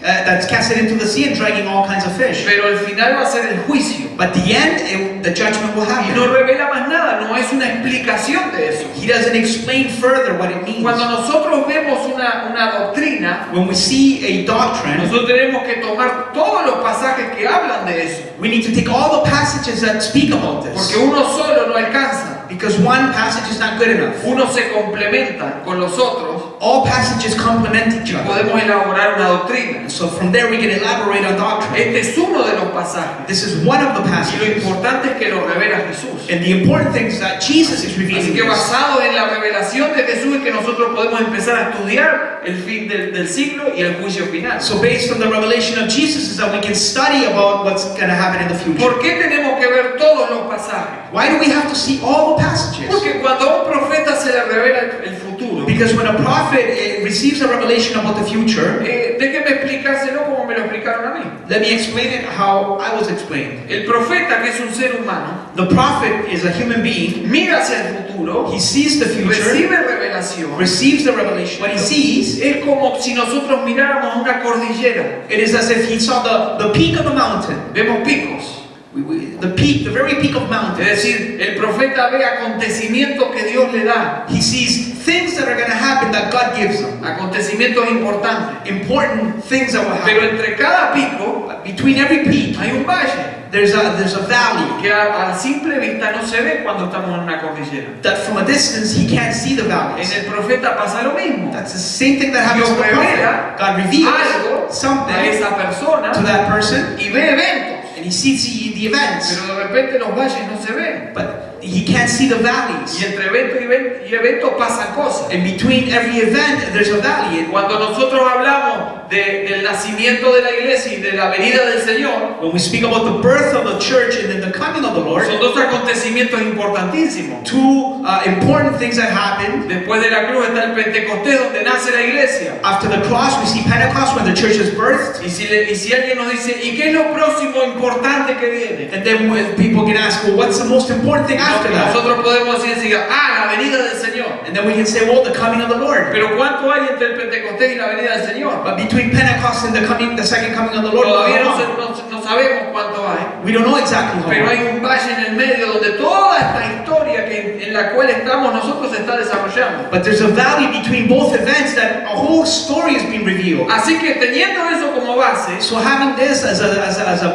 [SPEAKER 2] that's casted into the sea and dragging all kinds of fish.
[SPEAKER 1] Pero el final va a ser el juicio.
[SPEAKER 2] But the end, the judgment will
[SPEAKER 1] Y no
[SPEAKER 2] happen.
[SPEAKER 1] revela más nada, no es una explicación de eso.
[SPEAKER 2] He doesn't explain further what it means.
[SPEAKER 1] Cuando nosotros vemos una doctrina,
[SPEAKER 2] When we see a doctrine,
[SPEAKER 1] nosotros tenemos que tomar todos los pasajes que hablan de eso.
[SPEAKER 2] we need to take all the passages that speak about this.
[SPEAKER 1] Porque uno solo no alcanza.
[SPEAKER 2] Because one passage is not good enough.
[SPEAKER 1] Uno se complementa con los otros
[SPEAKER 2] all passages complement each other.
[SPEAKER 1] Podemos elaborar una doctrina.
[SPEAKER 2] So from there we can elaborate on doctrine.
[SPEAKER 1] Este es uno de los pasajes.
[SPEAKER 2] This is one of the
[SPEAKER 1] Y lo
[SPEAKER 2] passages.
[SPEAKER 1] importante es que lo revela Jesús.
[SPEAKER 2] And the important thing is that Jesus is
[SPEAKER 1] Así
[SPEAKER 2] revealing
[SPEAKER 1] que
[SPEAKER 2] this.
[SPEAKER 1] basado en la revelación de Jesús es que nosotros podemos empezar a estudiar el fin del siglo y el juicio final.
[SPEAKER 2] So based on the revelation of Jesus is that we can study about what's going to happen in the future.
[SPEAKER 1] ¿Por qué tenemos que ver todos los pasajes?
[SPEAKER 2] Why do we have to see all the passages?
[SPEAKER 1] Porque cuando a un profeta se le revela el futuro,
[SPEAKER 2] Because when a prophet receives a revelation about the future,
[SPEAKER 1] déjeme explicárselo como me lo explicaron a mí.
[SPEAKER 2] let me explain it how I was explained.
[SPEAKER 1] El profeta, que es un ser humano,
[SPEAKER 2] The prophet is a human being.
[SPEAKER 1] mira hacia el futuro,
[SPEAKER 2] He sees the future,
[SPEAKER 1] recibe revelación.
[SPEAKER 2] receives the revelation. What he sees,
[SPEAKER 1] Es como si nosotros miráramos una cordillera.
[SPEAKER 2] it is as if he saw the peak of the mountain.
[SPEAKER 1] Vemos picos.
[SPEAKER 2] The peak, the very peak of
[SPEAKER 1] Es
[SPEAKER 2] mountains.
[SPEAKER 1] decir, el profeta ve acontecimientos que Dios le da.
[SPEAKER 2] He sees things that are going to happen that God gives him.
[SPEAKER 1] Acontecimientos importantes.
[SPEAKER 2] Important things that will
[SPEAKER 1] Pero
[SPEAKER 2] happen.
[SPEAKER 1] entre cada pico
[SPEAKER 2] Between every peak,
[SPEAKER 1] hay un valle
[SPEAKER 2] there's a valley
[SPEAKER 1] que a simple vista no se ve cuando estamos en una cordillera.
[SPEAKER 2] that from a distance he can't see the
[SPEAKER 1] En
[SPEAKER 2] valleys.
[SPEAKER 1] el profeta pasa lo mismo.
[SPEAKER 2] That's the same thing that happens
[SPEAKER 1] Dios
[SPEAKER 2] to the
[SPEAKER 1] revela
[SPEAKER 2] prophet. God
[SPEAKER 1] algo
[SPEAKER 2] reveals
[SPEAKER 1] a
[SPEAKER 2] something
[SPEAKER 1] esa persona
[SPEAKER 2] to that person,
[SPEAKER 1] y ve eventos,
[SPEAKER 2] and he sees the events,
[SPEAKER 1] pero de repente los valles no se ven.
[SPEAKER 2] but he can't see the
[SPEAKER 1] Y
[SPEAKER 2] valleys.
[SPEAKER 1] entre evento y evento pasan cosas.
[SPEAKER 2] And between every event, there's a valley. And
[SPEAKER 1] Cuando nosotros hablamos del nacimiento de la iglesia y de la venida del Señor,
[SPEAKER 2] when we speak about the birth of the church and then the coming of the Lord,
[SPEAKER 1] son dos acontecimientos importantísimos.
[SPEAKER 2] two important things that happen.
[SPEAKER 1] Después de la cruz está el Pentecostés, donde nace la iglesia.
[SPEAKER 2] After the cross, we see Pentecost when the church is birthed.
[SPEAKER 1] Y si alguien nos dice, ¿y qué es lo próximo importante que viene?
[SPEAKER 2] And then when people can ask, well, what's the most important thing after that?
[SPEAKER 1] Nosotros podemos decir, la venida del Señor.
[SPEAKER 2] And then we can say, well, the coming of the Lord.
[SPEAKER 1] Pero ¿cuánto hay entre el Pentecostés y la venida del Señor?
[SPEAKER 2] But between Pentecost and the second coming of the Lord,
[SPEAKER 1] Todavía no sabemos cuánto hay.
[SPEAKER 2] we don't know exactly how
[SPEAKER 1] Pero
[SPEAKER 2] long.
[SPEAKER 1] hay un valle en el medio donde toda esta historia en la cual estamos nosotros se está desarrollando.
[SPEAKER 2] But there's a valley between both events that a whole story is being revealed.
[SPEAKER 1] Así que teniendo eso como base,
[SPEAKER 2] So having this as a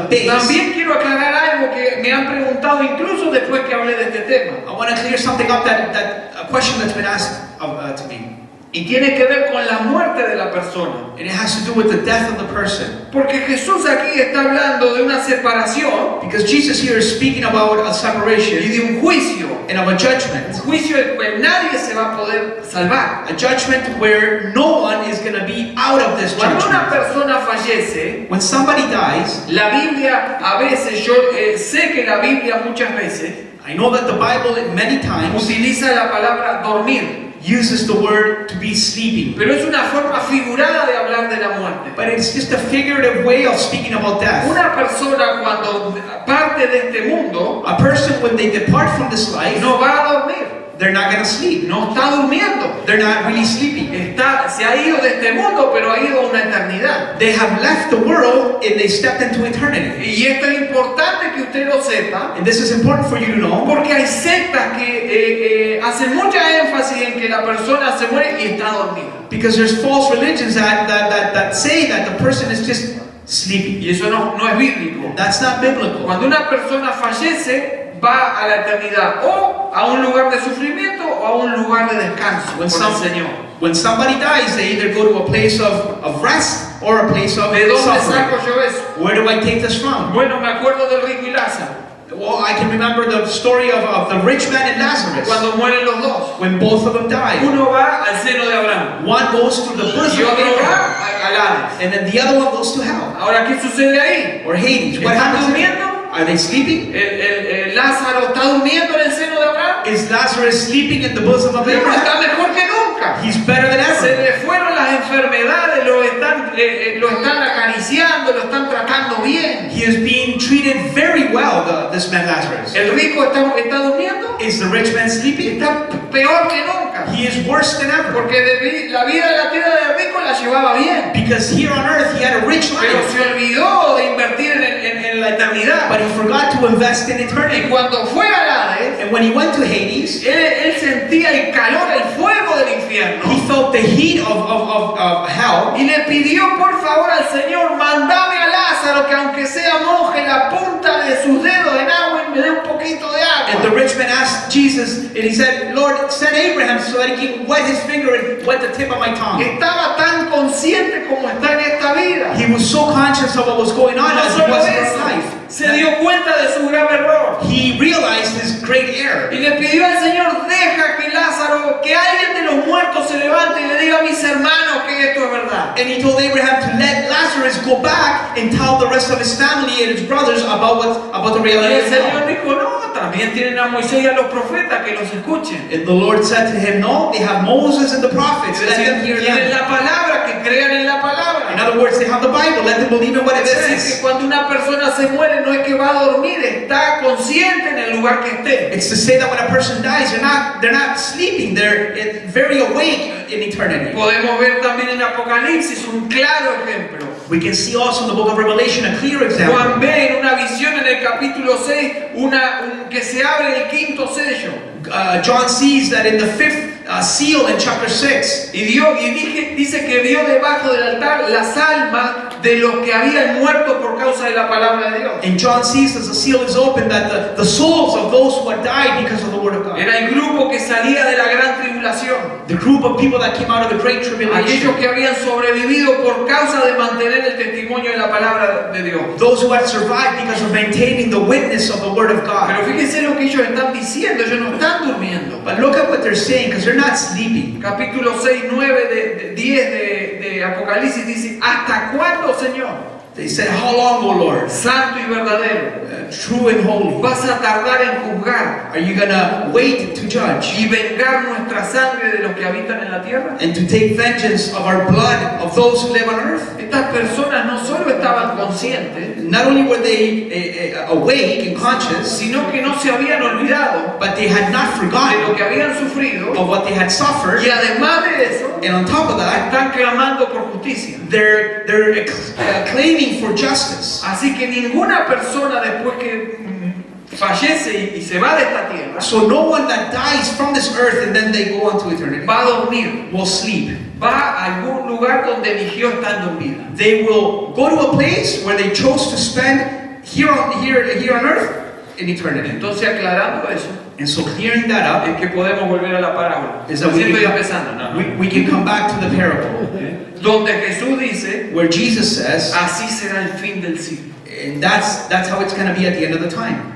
[SPEAKER 2] base,
[SPEAKER 1] también quiero aclarar algo que me han preguntado incluso después que hablé de este tema.
[SPEAKER 2] I want to clear something up a question that's been asked to me.
[SPEAKER 1] Y tiene que ver con la muerte de la persona.
[SPEAKER 2] And it has to do with the death of the person.
[SPEAKER 1] Porque Jesús aquí está hablando de una separación
[SPEAKER 2] Because Jesus here is speaking about a
[SPEAKER 1] y
[SPEAKER 2] separation
[SPEAKER 1] de un juicio.
[SPEAKER 2] and of a judgment.
[SPEAKER 1] Un juicio del cual nadie se va a poder salvar.
[SPEAKER 2] A judgment where no one is going to be out of this
[SPEAKER 1] Cuando una
[SPEAKER 2] judgment.
[SPEAKER 1] persona fallece,
[SPEAKER 2] When somebody dies,
[SPEAKER 1] la Biblia a veces, yo sé que la Biblia muchas veces
[SPEAKER 2] I know that the Bible many times
[SPEAKER 1] utiliza la palabra dormir,
[SPEAKER 2] uses the word to be sleeping.
[SPEAKER 1] pero es una forma figurada de hablar de la muerte.
[SPEAKER 2] But it's just a figurative way of speaking about death.
[SPEAKER 1] Una persona cuando parte de este mundo
[SPEAKER 2] A person, when they depart from this life,
[SPEAKER 1] no va a dormir,
[SPEAKER 2] they're not going to sleep.
[SPEAKER 1] no está durmiendo.
[SPEAKER 2] They're not really sleeping.
[SPEAKER 1] Se ha ido de este mundo, pero ha ido a una eternidad.
[SPEAKER 2] They have left the world and they stepped into eternity.
[SPEAKER 1] Y esto es importante que usted lo sepa,
[SPEAKER 2] And this is important for you to know,
[SPEAKER 1] porque hay sectas que hacen mucha énfasis en que la persona se muere y está dormida.
[SPEAKER 2] because there's false religions that say that the person is just sleeping.
[SPEAKER 1] Y eso no es bíblico.
[SPEAKER 2] That's not biblical.
[SPEAKER 1] Cuando una persona fallece, va a la eternidad o a un lugar de sufrimiento o a un lugar de descanso con el Señor.
[SPEAKER 2] When somebody dies, they either go to a place of rest or a place of
[SPEAKER 1] ¿De dónde saco
[SPEAKER 2] suffering.
[SPEAKER 1] yo eso?
[SPEAKER 2] Where do I take this from?
[SPEAKER 1] Bueno, me acuerdo del rico y Lázaro,
[SPEAKER 2] Well, I can remember the story of the rich man and Lazarus.
[SPEAKER 1] cuando mueren los dos.
[SPEAKER 2] When both of them died.
[SPEAKER 1] Uno va al seno de Abraham
[SPEAKER 2] One goes to the bosom
[SPEAKER 1] y
[SPEAKER 2] of
[SPEAKER 1] otro
[SPEAKER 2] Abraham,
[SPEAKER 1] va al Hades.
[SPEAKER 2] and then the other one goes to hell.
[SPEAKER 1] Ahora, ¿qué sucede ahí?
[SPEAKER 2] Or Hades. What
[SPEAKER 1] ¿Están
[SPEAKER 2] happens?
[SPEAKER 1] durmiendo?
[SPEAKER 2] Are they sleeping?
[SPEAKER 1] El Lázaro está durmiendo en el seno de Abraham.
[SPEAKER 2] Is Lazarus sleeping in the bosom of
[SPEAKER 1] Pero
[SPEAKER 2] Abraham?
[SPEAKER 1] está mejor que nunca.
[SPEAKER 2] He's better than
[SPEAKER 1] Se
[SPEAKER 2] ever.
[SPEAKER 1] le fueron las enfermedades, lo están acariciando, lo están tratando bien.
[SPEAKER 2] He is being treated very well, this man Lazarus.
[SPEAKER 1] El rico está durmiendo,
[SPEAKER 2] Is the rich man sleeping?
[SPEAKER 1] está peor que nunca.
[SPEAKER 2] He is worse than ever.
[SPEAKER 1] Porque la vida de la tierra del rico la llevaba bien.
[SPEAKER 2] Because here on earth he had a rich
[SPEAKER 1] Pero
[SPEAKER 2] life,
[SPEAKER 1] se olvidó de invertir en la eternidad.
[SPEAKER 2] but he forgot to invest in
[SPEAKER 1] Y
[SPEAKER 2] eternity.
[SPEAKER 1] cuando fue a Hades,
[SPEAKER 2] And when he went to Hades,
[SPEAKER 1] él sentía el calor, el fuego del infierno.
[SPEAKER 2] he felt the heat of hell.
[SPEAKER 1] Y le pidió por favor al Señor, mandame a Lázaro que aunque sea moje la punta de sus dedos en agua y me dé un poquito de
[SPEAKER 2] And the
[SPEAKER 1] agua.
[SPEAKER 2] rich man asked Jesus, and he said, Lord, send Abraham so that he can wet his finger and wet the tip of my tongue.
[SPEAKER 1] Estaba tan consciente como está en esta vida.
[SPEAKER 2] He was so conscious of what was going on
[SPEAKER 1] No
[SPEAKER 2] as he
[SPEAKER 1] solo
[SPEAKER 2] was in his
[SPEAKER 1] eso,
[SPEAKER 2] life.
[SPEAKER 1] se dio cuenta de su grave error.
[SPEAKER 2] He realized his great error.
[SPEAKER 1] Y le pidió al Señor, deja que Lázaro, que alguien de los muertos se levante y le diga a mis hermanos que esto es verdad.
[SPEAKER 2] And he told Abraham to let Lazarus go back and tell the rest of his family and his brothers about the
[SPEAKER 1] Y
[SPEAKER 2] reality
[SPEAKER 1] el
[SPEAKER 2] of
[SPEAKER 1] Señor
[SPEAKER 2] God.
[SPEAKER 1] dijo, no, también tienen a Moisés y a los profetas que los escuchen.
[SPEAKER 2] And the Lord said to him, no, they have Moses and the prophets.
[SPEAKER 1] Es
[SPEAKER 2] Let
[SPEAKER 1] decir,
[SPEAKER 2] them hear
[SPEAKER 1] tienen
[SPEAKER 2] them.
[SPEAKER 1] la palabra, que crean en la palabra.
[SPEAKER 2] In other words, they have the Bible. Let them believe in what it
[SPEAKER 1] Es decir, que
[SPEAKER 2] says.
[SPEAKER 1] cuando una persona se muere no es que va a dormir, está consciente en el lugar que esté.
[SPEAKER 2] It's to say that when a person dies, they're not sleeping. They're very awake in eternity.
[SPEAKER 1] Podemos ver también en Apocalipsis un claro ejemplo.
[SPEAKER 2] We can see also in the book of Revelation a clear example.
[SPEAKER 1] Juan ve en una visión en el capítulo 6 que se abre el quinto sello.
[SPEAKER 2] John sees that in the fifth seal in chapter 6,
[SPEAKER 1] Dice que vio debajo del altar las almas de los que habían muerto por causa de la palabra de Dios.
[SPEAKER 2] and John sees as the seal is opened that the souls of those who had died because of the word of God.
[SPEAKER 1] Era el grupo que salía de la gran tribulación.
[SPEAKER 2] The group of people that came out of the great tribulation.
[SPEAKER 1] Aquellos que habían sobrevivido por causa de mantener el testimonio de la palabra de Dios.
[SPEAKER 2] Those who had survived because of maintaining the witness of the word of God.
[SPEAKER 1] Pero fíjense lo que ellos están diciendo, ellos no están durmiendo.
[SPEAKER 2] But look at what they're saying, because they're not sleeping.
[SPEAKER 1] Capítulo 6, 9, 10 de Apocalipsis dice, ¿hasta cuándo, Señor?
[SPEAKER 2] They said, how long, O Lord?
[SPEAKER 1] Santo y verdadero,
[SPEAKER 2] True and holy.
[SPEAKER 1] ¿vas a tardar en juzgar
[SPEAKER 2] Are you going to wait to judge
[SPEAKER 1] y vengar nuestra sangre de los que habitan en la tierra?
[SPEAKER 2] and to take vengeance of our blood of those who live on earth?
[SPEAKER 1] Estas personas no solo estaban conscientes,
[SPEAKER 2] Not only were they awake and conscious,
[SPEAKER 1] sino que no se habían olvidado
[SPEAKER 2] but they had not
[SPEAKER 1] de lo
[SPEAKER 2] forgotten
[SPEAKER 1] que habían sufrido,
[SPEAKER 2] of what they had suffered.
[SPEAKER 1] y además de eso,
[SPEAKER 2] And on top of that,
[SPEAKER 1] están clamando por justicia.
[SPEAKER 2] they're claiming for justice.
[SPEAKER 1] Así que ninguna persona después que fallece y se va de esta tierra
[SPEAKER 2] So no one that dies from this earth and then they go on to eternity
[SPEAKER 1] va a dormir,
[SPEAKER 2] will sleep.
[SPEAKER 1] va a algún lugar donde eligió estando en vida.
[SPEAKER 2] They will go to a place where they chose to spend here on earth in eternity.
[SPEAKER 1] Entonces, aclarando eso,
[SPEAKER 2] And so clearing that up,
[SPEAKER 1] es que podemos volver a la parábola.
[SPEAKER 2] is that
[SPEAKER 1] Así
[SPEAKER 2] we
[SPEAKER 1] estoy
[SPEAKER 2] can,
[SPEAKER 1] empezando, ¿no?
[SPEAKER 2] we can come back to the parable
[SPEAKER 1] Donde Jesús dice,
[SPEAKER 2] where Jesus says,
[SPEAKER 1] así será el fin del siglo.
[SPEAKER 2] and that's how it's going to be at the end of the time.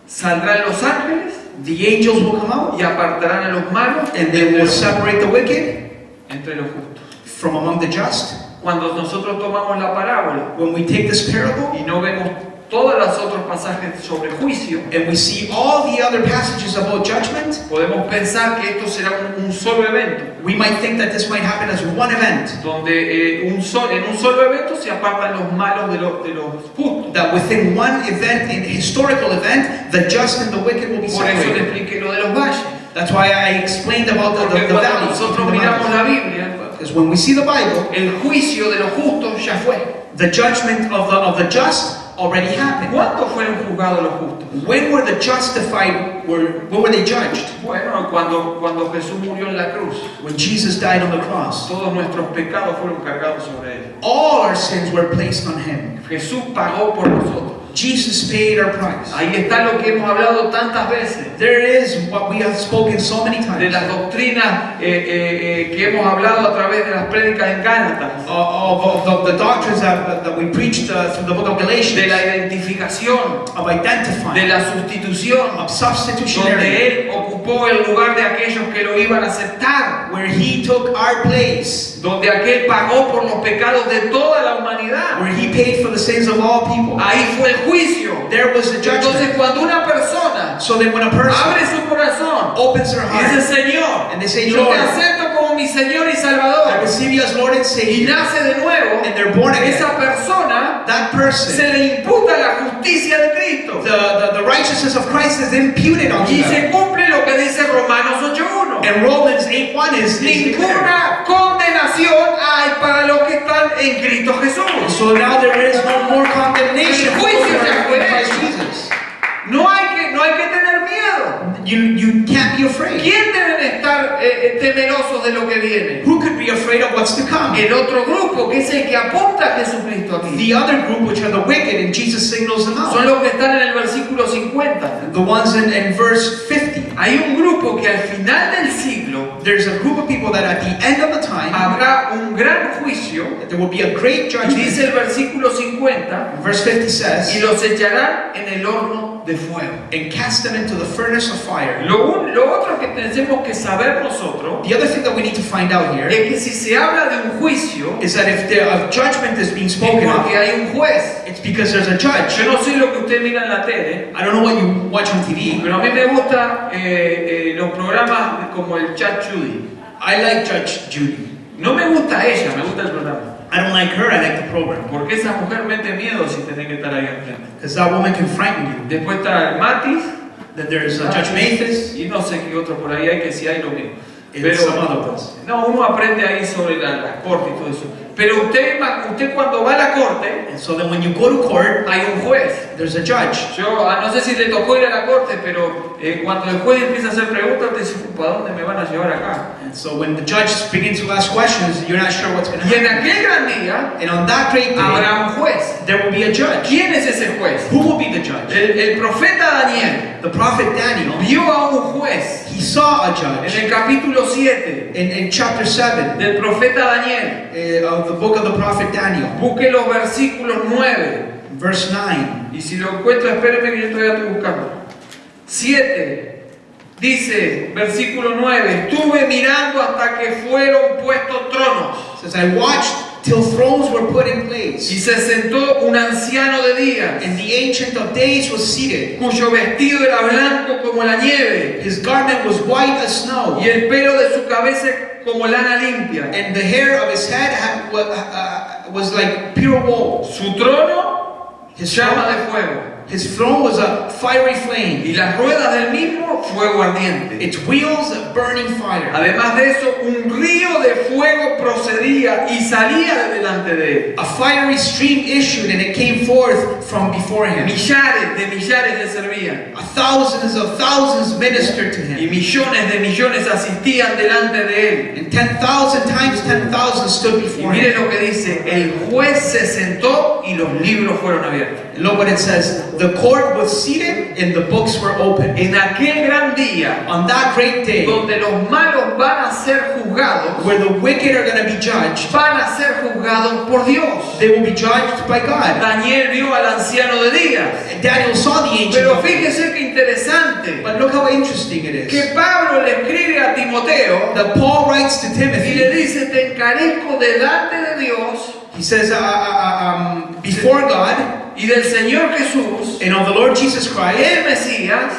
[SPEAKER 1] Saldrán los ángeles
[SPEAKER 2] The angels will come out
[SPEAKER 1] y apartarán a los malos
[SPEAKER 2] and they will separate the wicked
[SPEAKER 1] entre los justos.
[SPEAKER 2] from among the just.
[SPEAKER 1] Cuando nosotros tomamos la parábola
[SPEAKER 2] When we take this parable
[SPEAKER 1] y no vemos todos los otros pasajes sobre juicio,
[SPEAKER 2] and we see all the other passages about judgment,
[SPEAKER 1] podemos pensar que esto será un solo evento,
[SPEAKER 2] we might think that this might happen as one event.
[SPEAKER 1] donde en un solo evento se apartan los malos de los justos.
[SPEAKER 2] That within one event, in a historical event, the just and the wicked will be
[SPEAKER 1] Por eso le
[SPEAKER 2] separated.
[SPEAKER 1] expliqué lo de los valles.
[SPEAKER 2] That's why I explained about
[SPEAKER 1] Porque
[SPEAKER 2] the
[SPEAKER 1] cuando
[SPEAKER 2] valleys.
[SPEAKER 1] nosotros miramos la Biblia,
[SPEAKER 2] Because when we see the Bible,
[SPEAKER 1] el juicio de los justos ya fue.
[SPEAKER 2] the judgment of the just already happened.
[SPEAKER 1] ¿Cuándo fueron juzgados los justos?
[SPEAKER 2] When were the justified? When were they judged?
[SPEAKER 1] Bueno, cuando Jesús murió en la cruz,
[SPEAKER 2] When Jesus died on the cross.
[SPEAKER 1] todos nuestros pecados fueron cargados sobre él.
[SPEAKER 2] All our sins were placed on him.
[SPEAKER 1] Jesús pagó por nosotros.
[SPEAKER 2] Jesus paid our price.
[SPEAKER 1] Ahí está lo que hemos hablado tantas veces,
[SPEAKER 2] There is what we have spoken so many
[SPEAKER 1] de
[SPEAKER 2] times
[SPEAKER 1] las doctrinas que hemos hablado a través de las prédicas en Gálatas,
[SPEAKER 2] of the doctrines that we preached through the book of
[SPEAKER 1] de
[SPEAKER 2] Galatians,
[SPEAKER 1] la identificación,
[SPEAKER 2] of
[SPEAKER 1] de
[SPEAKER 2] identifying,
[SPEAKER 1] la sustitución,
[SPEAKER 2] of substitutionary,
[SPEAKER 1] donde Él ocupó el lugar de aquellos que lo iban a aceptar,
[SPEAKER 2] where he took our place,
[SPEAKER 1] donde aquel pagó por los pecados de toda la humanidad.
[SPEAKER 2] where he paid for the sins of all people.
[SPEAKER 1] Ahí fue el juicio.
[SPEAKER 2] There was the judgment.
[SPEAKER 1] Entonces, cuando una persona
[SPEAKER 2] So that when a person
[SPEAKER 1] abre su corazón
[SPEAKER 2] opens their
[SPEAKER 1] y
[SPEAKER 2] heart
[SPEAKER 1] dice, Señor,
[SPEAKER 2] and they say,
[SPEAKER 1] yo
[SPEAKER 2] Lord,
[SPEAKER 1] te acepto como mi Señor y
[SPEAKER 2] I
[SPEAKER 1] Salvador,
[SPEAKER 2] receive you as Lord and
[SPEAKER 1] y
[SPEAKER 2] Savior,
[SPEAKER 1] nace de nuevo,
[SPEAKER 2] and they're born again,
[SPEAKER 1] esa persona
[SPEAKER 2] that person,
[SPEAKER 1] se le imputa la justicia de Cristo
[SPEAKER 2] the righteousness of Christ is imputed onto
[SPEAKER 1] y
[SPEAKER 2] them.
[SPEAKER 1] se cumple lo que dice Romanos 8:1.
[SPEAKER 2] And Romans 8:1 is declared.
[SPEAKER 1] Ninguna condenación hay para los que están en Cristo Jesús.
[SPEAKER 2] So now there is no more condemnation for those who are in Christ Jesus.
[SPEAKER 1] No hay que tener miedo.
[SPEAKER 2] You can't be afraid.
[SPEAKER 1] ¿Quién deben estar temerosos de lo que viene?
[SPEAKER 2] Who could be afraid of what's to come.
[SPEAKER 1] El otro grupo, que es el que apunta a Jesucristo aquí,
[SPEAKER 2] The other group, which are the wicked, and Jesus signals them
[SPEAKER 1] son
[SPEAKER 2] out.
[SPEAKER 1] los que están en el versículo 50.
[SPEAKER 2] The ones in verse 50.
[SPEAKER 1] Hay un grupo que al final del siglo
[SPEAKER 2] There's a group of people that at the end of the time,
[SPEAKER 1] habrá un gran juicio,
[SPEAKER 2] there will be a great
[SPEAKER 1] y
[SPEAKER 2] judgment.
[SPEAKER 1] dice el versículo 50,
[SPEAKER 2] Verse 50
[SPEAKER 1] y
[SPEAKER 2] says,
[SPEAKER 1] los echarán en el horno de fuego.
[SPEAKER 2] and cast them into the furnace of fire.
[SPEAKER 1] Lo otro que tenemos que saber nosotros
[SPEAKER 2] The other thing that we need to find out here
[SPEAKER 1] es que si se habla de un juicio,
[SPEAKER 2] is that if a judgment is being
[SPEAKER 1] es
[SPEAKER 2] spoken
[SPEAKER 1] porque
[SPEAKER 2] of,
[SPEAKER 1] hay un juez.
[SPEAKER 2] it's because there's a judge.
[SPEAKER 1] Yo no sé lo que usted mira en la tele,
[SPEAKER 2] I don't know what you watch on TV.
[SPEAKER 1] pero a mí me gustan los programas como el Chat Judy.
[SPEAKER 2] I like Judge Judy.
[SPEAKER 1] No me gusta ella, me gusta el programa.
[SPEAKER 2] I don't like her, I like the program.
[SPEAKER 1] Porque esa mujer mete miedo si tenés que estar ahí enfrente.
[SPEAKER 2] Because that woman can frighten you.
[SPEAKER 1] Después está el Matis,
[SPEAKER 2] Then there's Judge Mathis,
[SPEAKER 1] y no sé qué otro por ahí hay, que si hay lo mismo.
[SPEAKER 2] and some other ones.
[SPEAKER 1] No, uno aprende ahí sobre la corte y todo eso. Pero usted cuando va a la corte,
[SPEAKER 2] And so then when you go to court,
[SPEAKER 1] hay un juez.
[SPEAKER 2] there's a judge.
[SPEAKER 1] Yo no sé si le tocó ir a la corte, pero cuando el juez empieza a hacer preguntas, te dice, ¿para dónde me van a llevar acá?
[SPEAKER 2] And so when the judge begins to ask questions, you're not sure what's going to
[SPEAKER 1] Y en
[SPEAKER 2] happen.
[SPEAKER 1] aquel gran día
[SPEAKER 2] And on that great day,
[SPEAKER 1] habrá un juez.
[SPEAKER 2] there will be a judge.
[SPEAKER 1] ¿Quién es ese juez?
[SPEAKER 2] Who will be the judge?
[SPEAKER 1] El profeta Daniel
[SPEAKER 2] The prophet Daniel,
[SPEAKER 1] vio a un juez
[SPEAKER 2] he saw a
[SPEAKER 1] en
[SPEAKER 2] judge
[SPEAKER 1] el capítulo 7
[SPEAKER 2] in chapter 7
[SPEAKER 1] del profeta Daniel.
[SPEAKER 2] of the book of the prophet Daniel,
[SPEAKER 1] Busque los versículos 9.
[SPEAKER 2] verse 9.
[SPEAKER 1] Y si lo encuentro, espéreme que yo todavía estoy buscando. 7. Dice, versículo 9. Estuve mirando hasta que fueron puestos tronos.
[SPEAKER 2] It says, I watched till thrones were put in
[SPEAKER 1] Y
[SPEAKER 2] place,
[SPEAKER 1] se sentó un anciano de días,
[SPEAKER 2] and the Ancient of Days was seated.
[SPEAKER 1] cuyo vestido era blanco como la nieve,
[SPEAKER 2] His garment was white as snow,
[SPEAKER 1] y el pelo de su cabeza como lana limpia.
[SPEAKER 2] and the hair of his head was like pure wool.
[SPEAKER 1] Su trono,
[SPEAKER 2] His
[SPEAKER 1] llama
[SPEAKER 2] throne,
[SPEAKER 1] de fuego,
[SPEAKER 2] his throne was a fiery flame,
[SPEAKER 1] y las ruedas del mismo, fuego ardiente.
[SPEAKER 2] its wheels a burning fire.
[SPEAKER 1] Además de eso, un río de fuego procedía y salía de delante de él.
[SPEAKER 2] A fiery stream issued, and it came forth from before him.
[SPEAKER 1] Millares de millares le servían,
[SPEAKER 2] Thousands of thousands ministered to
[SPEAKER 1] y
[SPEAKER 2] him,
[SPEAKER 1] millones de millones asistían delante de él.
[SPEAKER 2] and 10,000 times 10,000 stood
[SPEAKER 1] Y
[SPEAKER 2] before
[SPEAKER 1] mire
[SPEAKER 2] him.
[SPEAKER 1] lo que dice, el juez se sentó y los libros fueron abiertos.
[SPEAKER 2] And look what it says. The court was seated, and the books were opened.
[SPEAKER 1] En aquel gran día,
[SPEAKER 2] On that great day,
[SPEAKER 1] donde los malos van a ser juzgados,
[SPEAKER 2] where the wicked are going to be judged,
[SPEAKER 1] van a ser juzgados por Dios.
[SPEAKER 2] they will be judged by God.
[SPEAKER 1] Daniel vio al anciano de días.
[SPEAKER 2] And Daniel saw the ancient
[SPEAKER 1] Pero
[SPEAKER 2] of days.
[SPEAKER 1] fíjese qué interesante,
[SPEAKER 2] But look how interesting it is.
[SPEAKER 1] que Pablo le escribe a Timoteo
[SPEAKER 2] That Paul writes to
[SPEAKER 1] y le
[SPEAKER 2] Timothy.
[SPEAKER 1] dice, te encarezco delante de Dios
[SPEAKER 2] He says, before God
[SPEAKER 1] y del Señor Jesús,
[SPEAKER 2] and of the Lord Jesus Christ,
[SPEAKER 1] el Mesías,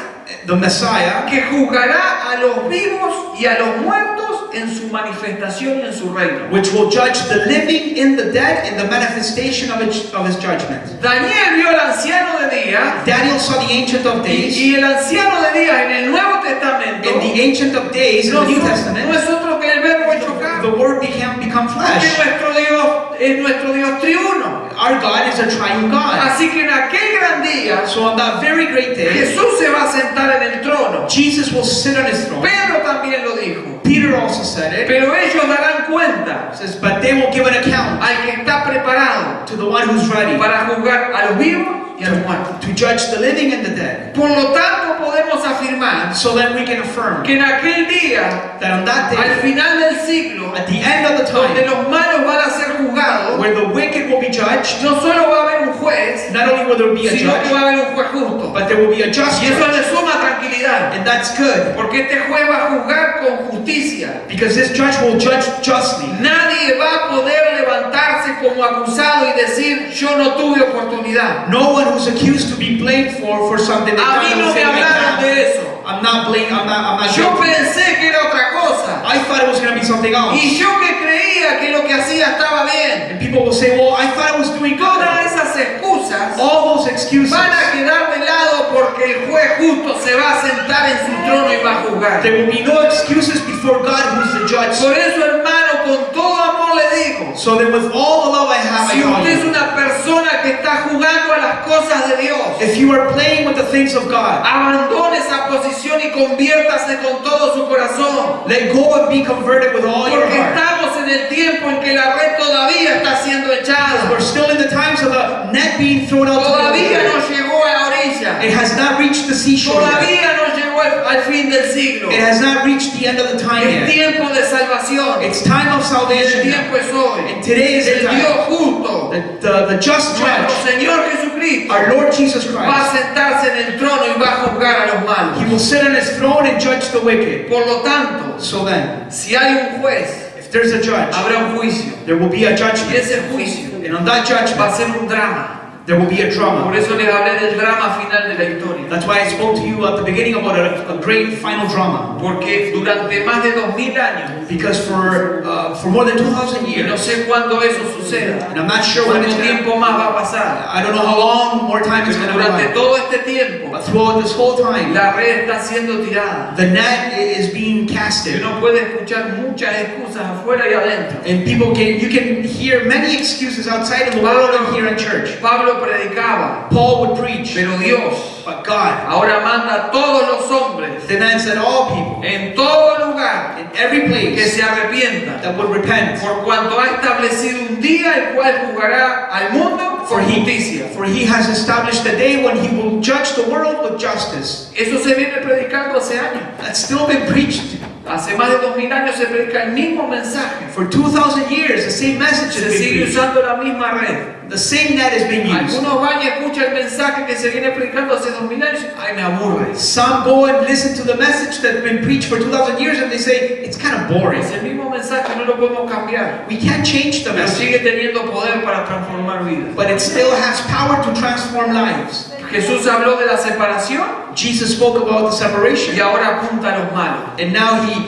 [SPEAKER 2] the Messiah,
[SPEAKER 1] que juzgará a los vivos y a los muertos en su manifestación y en su reino.
[SPEAKER 2] which will judge the living and the dead in the manifestation of his judgment.
[SPEAKER 1] Daniel vio al anciano de días,
[SPEAKER 2] Daniel saw the Ancient of Days,
[SPEAKER 1] y el anciano de días en el Nuevo Testamento
[SPEAKER 2] and the Ancient of Days in
[SPEAKER 1] no,
[SPEAKER 2] the New
[SPEAKER 1] no
[SPEAKER 2] Testament,
[SPEAKER 1] es otro que el verbo hecho carne.
[SPEAKER 2] the Word become
[SPEAKER 1] Porque
[SPEAKER 2] flesh.
[SPEAKER 1] nuestro Dios es nuestro Dios triuno.
[SPEAKER 2] Our God is a triune God.
[SPEAKER 1] Así que en aquel gran día
[SPEAKER 2] So on that very great day,
[SPEAKER 1] Jesús se va a sentar en el trono.
[SPEAKER 2] Jesus will sit on his throne.
[SPEAKER 1] Pedro también lo dijo.
[SPEAKER 2] Peter also said it.
[SPEAKER 1] Pero ellos darán cuenta
[SPEAKER 2] It says, but they will give an account
[SPEAKER 1] al que está preparado
[SPEAKER 2] to the one who's ready
[SPEAKER 1] para juzgar a los vivos y a los muertos.
[SPEAKER 2] to judge the living and the dead.
[SPEAKER 1] Por lo tanto, podemos afirmar
[SPEAKER 2] So then we can affirm
[SPEAKER 1] que en aquel día,
[SPEAKER 2] that on that
[SPEAKER 1] al
[SPEAKER 2] day,
[SPEAKER 1] final del siglo,
[SPEAKER 2] at the end of the
[SPEAKER 1] donde
[SPEAKER 2] time,
[SPEAKER 1] los malos van a ser juzgados,
[SPEAKER 2] where the wicked will be judged,
[SPEAKER 1] no solo va a haber un juez,
[SPEAKER 2] not only will there be a
[SPEAKER 1] sino que
[SPEAKER 2] judge,
[SPEAKER 1] va a haber un juez justo.
[SPEAKER 2] but there will be a just
[SPEAKER 1] Y eso
[SPEAKER 2] judge.
[SPEAKER 1] le suma tranquilidad,
[SPEAKER 2] And that's good,
[SPEAKER 1] porque este juez va a juzgar con justicia.
[SPEAKER 2] because this judge will judge justly.
[SPEAKER 1] Nadie va a poder levantarse como acusado y decir, yo no tuve oportunidad.
[SPEAKER 2] No one who's accused to be blamed for something they
[SPEAKER 1] A mí
[SPEAKER 2] done
[SPEAKER 1] no
[SPEAKER 2] will
[SPEAKER 1] me
[SPEAKER 2] say,
[SPEAKER 1] hablaron
[SPEAKER 2] "I
[SPEAKER 1] de eso.
[SPEAKER 2] I'm not blamed, I'm not
[SPEAKER 1] Yo
[SPEAKER 2] guilty."
[SPEAKER 1] pensé que era otra cosa.
[SPEAKER 2] I thought it was going to be something else.
[SPEAKER 1] Y yo que creía que lo que hacía estaba bien.
[SPEAKER 2] And people will say, well, I thought I was doing
[SPEAKER 1] Todas
[SPEAKER 2] good.
[SPEAKER 1] esas excusas
[SPEAKER 2] All those excuses,
[SPEAKER 1] van a quedar de lado porque el juez justo se va a sentar en su trono y va a juzgar.
[SPEAKER 2] there will be no excuses before God who's the judge.
[SPEAKER 1] Por eso, hermano, con todo amor le digo,
[SPEAKER 2] So then with all the love I have, I
[SPEAKER 1] si
[SPEAKER 2] tell
[SPEAKER 1] usted es
[SPEAKER 2] you,
[SPEAKER 1] una persona que está jugando a las cosas de Dios,
[SPEAKER 2] if you are playing with the things of God,
[SPEAKER 1] abandone esa posición y conviértase con todo su corazón.
[SPEAKER 2] let go and be converted with all your
[SPEAKER 1] Porque
[SPEAKER 2] heart.
[SPEAKER 1] estamos en el tiempo en que la red todavía está siendo echada.
[SPEAKER 2] We're still in the times of the net being thrown out to the
[SPEAKER 1] Todavía no
[SPEAKER 2] ocean.
[SPEAKER 1] llegó a la orilla.
[SPEAKER 2] It has not reached the seashore yet.
[SPEAKER 1] Todavía no llegó al fin del siglo.
[SPEAKER 2] It has not reached the end of the time
[SPEAKER 1] Es
[SPEAKER 2] yet.
[SPEAKER 1] tiempo de salvación.
[SPEAKER 2] It's time of
[SPEAKER 1] El
[SPEAKER 2] salvation now.
[SPEAKER 1] tiempo es hoy.
[SPEAKER 2] And today is the
[SPEAKER 1] El
[SPEAKER 2] time.
[SPEAKER 1] Dios justo,
[SPEAKER 2] The just
[SPEAKER 1] nuestro
[SPEAKER 2] judge,
[SPEAKER 1] Señor Jesucristo,
[SPEAKER 2] our Lord Jesus
[SPEAKER 1] va a
[SPEAKER 2] Christ,
[SPEAKER 1] sentarse en el trono y va a juzgar a los malos.
[SPEAKER 2] He will sit on His throne and judge the wicked.
[SPEAKER 1] Por lo tanto,
[SPEAKER 2] So then,
[SPEAKER 1] si hay un juez,
[SPEAKER 2] if there's a judge,
[SPEAKER 1] habrá un juicio.
[SPEAKER 2] there will be a
[SPEAKER 1] Y
[SPEAKER 2] judgment.
[SPEAKER 1] ese juicio
[SPEAKER 2] And on that
[SPEAKER 1] va a
[SPEAKER 2] judgment,
[SPEAKER 1] ser un drama.
[SPEAKER 2] there will be a
[SPEAKER 1] Por
[SPEAKER 2] drama.
[SPEAKER 1] eso les hablé del drama final de la historia.
[SPEAKER 2] That's why I spoke to you at the beginning about a great final drama.
[SPEAKER 1] Porque durante más de 2000 años,
[SPEAKER 2] Because for more than 2,000
[SPEAKER 1] y no
[SPEAKER 2] years,
[SPEAKER 1] sé cuándo eso suceda,
[SPEAKER 2] and I'm not sure when
[SPEAKER 1] cuánto
[SPEAKER 2] it's going to,
[SPEAKER 1] tiempo más va a pasar,
[SPEAKER 2] I don't know how long more time it's
[SPEAKER 1] pero
[SPEAKER 2] going to
[SPEAKER 1] durante
[SPEAKER 2] go.
[SPEAKER 1] todo este tiempo,
[SPEAKER 2] But throughout this whole time,
[SPEAKER 1] la red está siendo tirada.
[SPEAKER 2] the net is being
[SPEAKER 1] Y
[SPEAKER 2] casted.
[SPEAKER 1] uno puede escuchar muchas excusas afuera y adentro.
[SPEAKER 2] And you can hear many excuses outside of the world and here in church.
[SPEAKER 1] Pablo predicaba,
[SPEAKER 2] Paul would preach,
[SPEAKER 1] pero Dios
[SPEAKER 2] but God
[SPEAKER 1] ahora manda a todos los hombres
[SPEAKER 2] demands that all people,
[SPEAKER 1] en todo lugar
[SPEAKER 2] in every
[SPEAKER 1] que
[SPEAKER 2] place,
[SPEAKER 1] se arrepientan,
[SPEAKER 2] that would repent.
[SPEAKER 1] por cuanto ha establecido un día el cual juzgará al mundo
[SPEAKER 2] For
[SPEAKER 1] por
[SPEAKER 2] he,
[SPEAKER 1] justicia.
[SPEAKER 2] for he has established a day when he will judge the world with justice.
[SPEAKER 1] Eso se viene predicando hace años.
[SPEAKER 2] That's still been preached.
[SPEAKER 1] Hace más de 2000 años se predica el mismo mensaje.
[SPEAKER 2] For 2,000 years, the same message
[SPEAKER 1] Se
[SPEAKER 2] has been
[SPEAKER 1] sigue
[SPEAKER 2] preached.
[SPEAKER 1] usando la misma red.
[SPEAKER 2] The same net has been used.
[SPEAKER 1] Algunos van y escuchan el mensaje que se viene predicando hace 2000 años. Ay, me aburre.
[SPEAKER 2] Some go and listen to the message that's been preached for 2,000 years and they say, it's kind of boring.
[SPEAKER 1] Es el mismo mensaje, no lo podemos cambiar.
[SPEAKER 2] We can't change the
[SPEAKER 1] Pero
[SPEAKER 2] message,
[SPEAKER 1] sigue teniendo poder para transformar vidas.
[SPEAKER 2] but it still has power to transform lives.
[SPEAKER 1] Jesús habló de la separación
[SPEAKER 2] Jesus spoke about the separation,
[SPEAKER 1] y ahora apunta a los malos.
[SPEAKER 2] and now he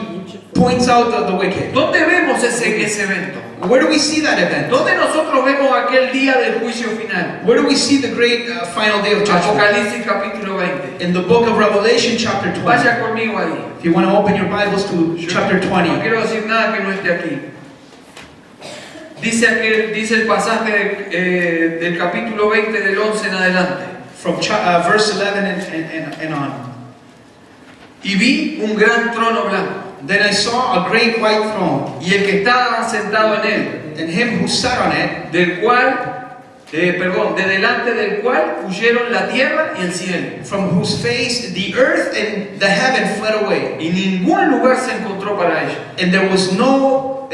[SPEAKER 2] points out the wicked.
[SPEAKER 1] ¿Dónde vemos ese evento?
[SPEAKER 2] Where do we see that event?
[SPEAKER 1] ¿Dónde nosotros vemos aquel día del juicio final?
[SPEAKER 2] Where do we see the great final day of judgment?
[SPEAKER 1] Apocalipsis capítulo 20.
[SPEAKER 2] In the book of Revelation, chapter 20.
[SPEAKER 1] Vaya conmigo ahí.
[SPEAKER 2] If you want to open your Bibles to chapter
[SPEAKER 1] No
[SPEAKER 2] 20.
[SPEAKER 1] quiero decir nada que no esté aquí. Dice el pasaje del capítulo 20 del 11 en adelante.
[SPEAKER 2] From verse 11 and on.
[SPEAKER 1] Y vi un gran trono blanco,
[SPEAKER 2] Then I saw a great white throne,
[SPEAKER 1] y el que estaba sentado en él,
[SPEAKER 2] and him who sat on it,
[SPEAKER 1] del cual, de delante del cual huyeron la tierra y el cielo,
[SPEAKER 2] from whose face the earth and the heaven fled away.
[SPEAKER 1] y ningún lugar se encontró para ellos.
[SPEAKER 2] And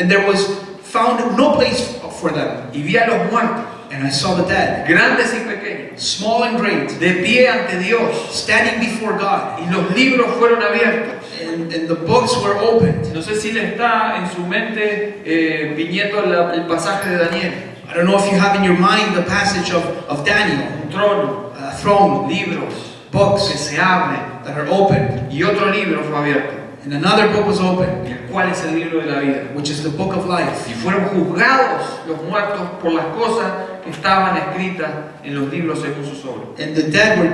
[SPEAKER 2] there was found no place for them.
[SPEAKER 1] Y vi a los muertos,
[SPEAKER 2] And I saw the dead,
[SPEAKER 1] grandes y pequeños,
[SPEAKER 2] small and great,
[SPEAKER 1] de pie ante Dios,
[SPEAKER 2] standing before God.
[SPEAKER 1] y los libros fueron abiertos.
[SPEAKER 2] And the books were opened.
[SPEAKER 1] No sé si le está en su mente viniendo el pasaje de Daniel.
[SPEAKER 2] I don't know if you have in your mind the passage of Daniel,
[SPEAKER 1] Un trono,
[SPEAKER 2] throne,
[SPEAKER 1] libros que
[SPEAKER 2] books
[SPEAKER 1] se abren,
[SPEAKER 2] that are opened.
[SPEAKER 1] y otro libro fue abierto,
[SPEAKER 2] And another book was opened,
[SPEAKER 1] el cual es el libro de la vida.
[SPEAKER 2] which is the book of life.
[SPEAKER 1] Y fueron juzgados los muertos por las cosas que estaban escritas en los libros según sus obras.
[SPEAKER 2] And the dead were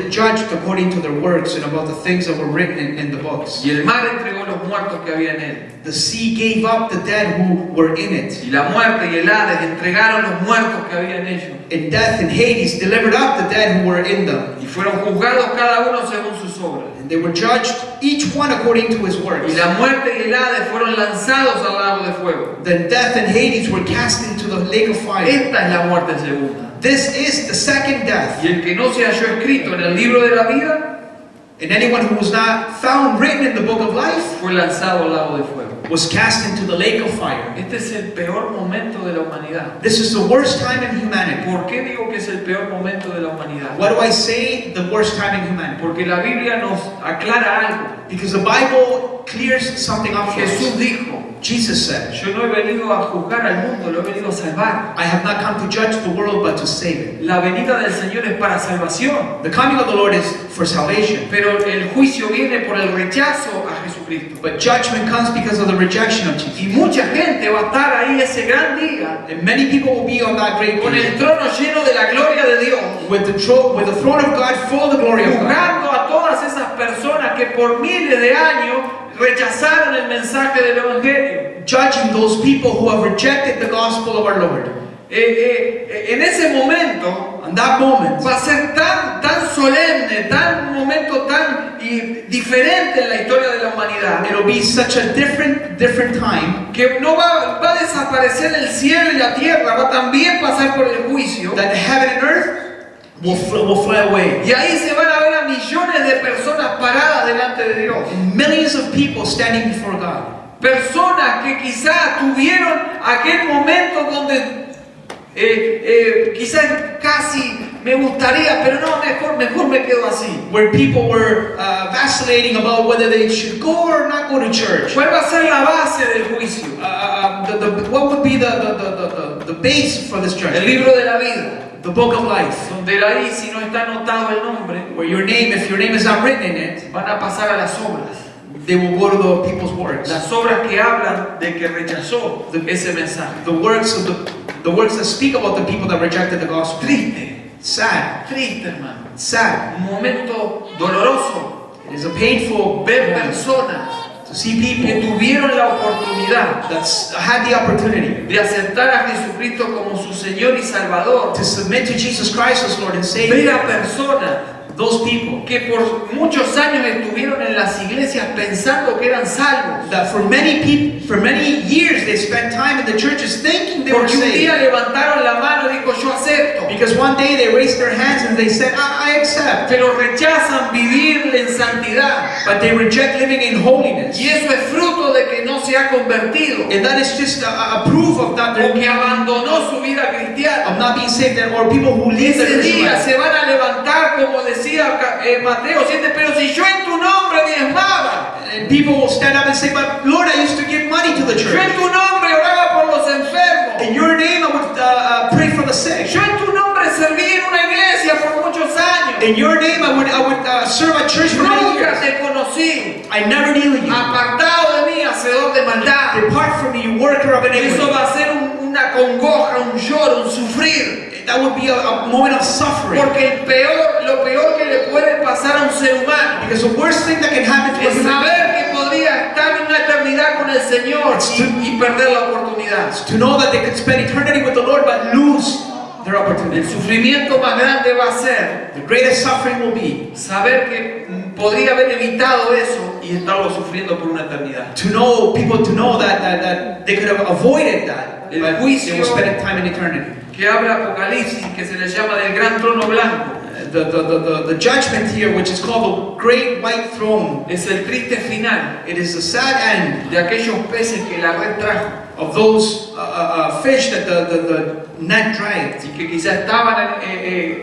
[SPEAKER 2] judged according to their works and about the things that were written in the books.
[SPEAKER 1] Y el mar entregó los muertos que había en él.
[SPEAKER 2] The sea gave up the dead who were in it.
[SPEAKER 1] Y la muerte y el Hades entregaron los muertos que había en ellos.
[SPEAKER 2] And death and Hades delivered up the dead who were in them.
[SPEAKER 1] Y fueron juzgados cada uno según sus obras.
[SPEAKER 2] And they were judged, each one according to his works.
[SPEAKER 1] Y la muerte y el Hades fueron lanzados al lago de fuego.
[SPEAKER 2] Then death and Hades were cast into the lake of fire.
[SPEAKER 1] Esta es la muerte segunda.
[SPEAKER 2] This is the second death.
[SPEAKER 1] Y el que no se halló escrito en el libro de la vida
[SPEAKER 2] And anyone who was not found written in the book of life
[SPEAKER 1] fue lanzado al lago de fuego.
[SPEAKER 2] was cast into the lake of fire.
[SPEAKER 1] Este es el peor momento de la humanidad.
[SPEAKER 2] This is the worst time in humanity.
[SPEAKER 1] ¿Por qué digo que es el peor momento de la humanidad?
[SPEAKER 2] Why do I say the worst time in humanity?
[SPEAKER 1] Porque la Biblia nos aclara algo.
[SPEAKER 2] Because the Bible clears something up for
[SPEAKER 1] Jesús
[SPEAKER 2] us.
[SPEAKER 1] dijo,
[SPEAKER 2] Jesus said,
[SPEAKER 1] yo no he venido a juzgar al mundo, lo he venido a salvar.
[SPEAKER 2] I have not come to judge the world but to save it.
[SPEAKER 1] La venida del Señor es para salvación,
[SPEAKER 2] The coming of the Lord is for salvation.
[SPEAKER 1] pero el juicio viene por el rechazo a Jesucristo.
[SPEAKER 2] But judgment comes because of the rejection of Jesus.
[SPEAKER 1] Y mucha gente va a estar ahí ese gran día
[SPEAKER 2] And many people will be on that great
[SPEAKER 1] con
[SPEAKER 2] day
[SPEAKER 1] el trono lleno de la gloria de Dios,
[SPEAKER 2] with the throne of God full of the glory of God,
[SPEAKER 1] juzgando a todas esas personas que por miles de años rechazaron el mensaje del Evangelio.
[SPEAKER 2] judging those people who have rejected the gospel of our Lord.
[SPEAKER 1] en ese momento,
[SPEAKER 2] on that moment,
[SPEAKER 1] va a ser tan solemne, un momento tan diferente en la historia de la humanidad,
[SPEAKER 2] it'll be such a different time,
[SPEAKER 1] que no va a desaparecer el cielo y la tierra, va a también pasar por el juicio,
[SPEAKER 2] that heaven and earth will fly away.
[SPEAKER 1] y ahí se van a ver a millones de personas paradas delante de Dios.
[SPEAKER 2] And millions of people standing before God.
[SPEAKER 1] Personas que quizás tuvieron aquel momento donde quizás casi me gustaría, pero no, mejor me quedo así.
[SPEAKER 2] Where people were vacillating about whether they should go or not go to church.
[SPEAKER 1] ¿Cuál va a ser la base del juicio?
[SPEAKER 2] What would be the base for this
[SPEAKER 1] El
[SPEAKER 2] judgment?
[SPEAKER 1] libro de la vida,
[SPEAKER 2] The book of life,
[SPEAKER 1] donde ahí si no está anotado el nombre,
[SPEAKER 2] where if your name is not written in it,
[SPEAKER 1] van a pasar a las obras.
[SPEAKER 2] they will go to the people's works.
[SPEAKER 1] Las obras que hablan de que rechazó ese mensaje.
[SPEAKER 2] The works that speak about the people that rejected the gospel.
[SPEAKER 1] Triste,
[SPEAKER 2] Sad,
[SPEAKER 1] hermano.
[SPEAKER 2] sad.
[SPEAKER 1] Un momento doloroso.
[SPEAKER 2] It is a painful
[SPEAKER 1] Ver
[SPEAKER 2] moment
[SPEAKER 1] personas
[SPEAKER 2] to see
[SPEAKER 1] que
[SPEAKER 2] people
[SPEAKER 1] tuvieron la oportunidad
[SPEAKER 2] that had the opportunity
[SPEAKER 1] de aceptar a Jesucristo como su Señor y Salvador.
[SPEAKER 2] to submit to Jesus Christ as Lord and
[SPEAKER 1] Ver
[SPEAKER 2] Savior.
[SPEAKER 1] a personas
[SPEAKER 2] Those people
[SPEAKER 1] que por muchos años estuvieron en las iglesias pensando que eran salvos.
[SPEAKER 2] that for many years they spent time in the churches thinking they were
[SPEAKER 1] Porque un día
[SPEAKER 2] saved.
[SPEAKER 1] levantaron la mano y dijo, yo acepto.
[SPEAKER 2] Because one day they raised their hands and they said, I accept.
[SPEAKER 1] Pero rechazan vivir en santidad.
[SPEAKER 2] But they reject living in holiness.
[SPEAKER 1] Y eso es fruto de que no se ha convertido.
[SPEAKER 2] And that is just a proof of that
[SPEAKER 1] O que abandonó su vida cristiana.
[SPEAKER 2] of not being saved, or people who
[SPEAKER 1] Y
[SPEAKER 2] live the
[SPEAKER 1] ese
[SPEAKER 2] Christian
[SPEAKER 1] día
[SPEAKER 2] life.
[SPEAKER 1] se van a levantar, como decía Mateo 7, pero si yo en tu nombre diezmaba,
[SPEAKER 2] And people will stand up and say, but Lord, I used to give money to the
[SPEAKER 1] yo en
[SPEAKER 2] church.
[SPEAKER 1] tu nombre oraba por los enfermos,
[SPEAKER 2] In your name I would pray for the sick.
[SPEAKER 1] yo en tu nombre serví en una iglesia por muchos años,
[SPEAKER 2] In your name I would serve at church for many
[SPEAKER 1] nunca
[SPEAKER 2] years.
[SPEAKER 1] te conocí,
[SPEAKER 2] I never knew you.
[SPEAKER 1] apartado de mí, hacedor de maldad.
[SPEAKER 2] Depart from me, you worker of
[SPEAKER 1] Eso
[SPEAKER 2] iniquity.
[SPEAKER 1] va a ser una congoja, un lloro, un sufrir.
[SPEAKER 2] That would be a moment of suffering.
[SPEAKER 1] Porque lo peor que le puede pasar a un ser humano
[SPEAKER 2] Because the worst thing that can happen to a
[SPEAKER 1] es
[SPEAKER 2] human
[SPEAKER 1] saber que podría estar en una eternidad con el Señor y perder la oportunidad.
[SPEAKER 2] being, to know that they could spend eternity with the Lord but lose their
[SPEAKER 1] El
[SPEAKER 2] opportunity.
[SPEAKER 1] sufrimiento más grande va a ser
[SPEAKER 2] The greatest suffering will be
[SPEAKER 1] saber que podría haber evitado eso y estarlo sufriendo por una eternidad.
[SPEAKER 2] to know that they could have avoided that,
[SPEAKER 1] El
[SPEAKER 2] but
[SPEAKER 1] juicio
[SPEAKER 2] they will spend time in eternity.
[SPEAKER 1] Que habla Apocalipsis, que se le llama del gran trono blanco,
[SPEAKER 2] The judgment here, which is called the great white throne,
[SPEAKER 1] es el triste final
[SPEAKER 2] it is the sad end
[SPEAKER 1] de aquellos peces que la red trajo
[SPEAKER 2] of those fish that the net dragged.
[SPEAKER 1] y que quizás estaban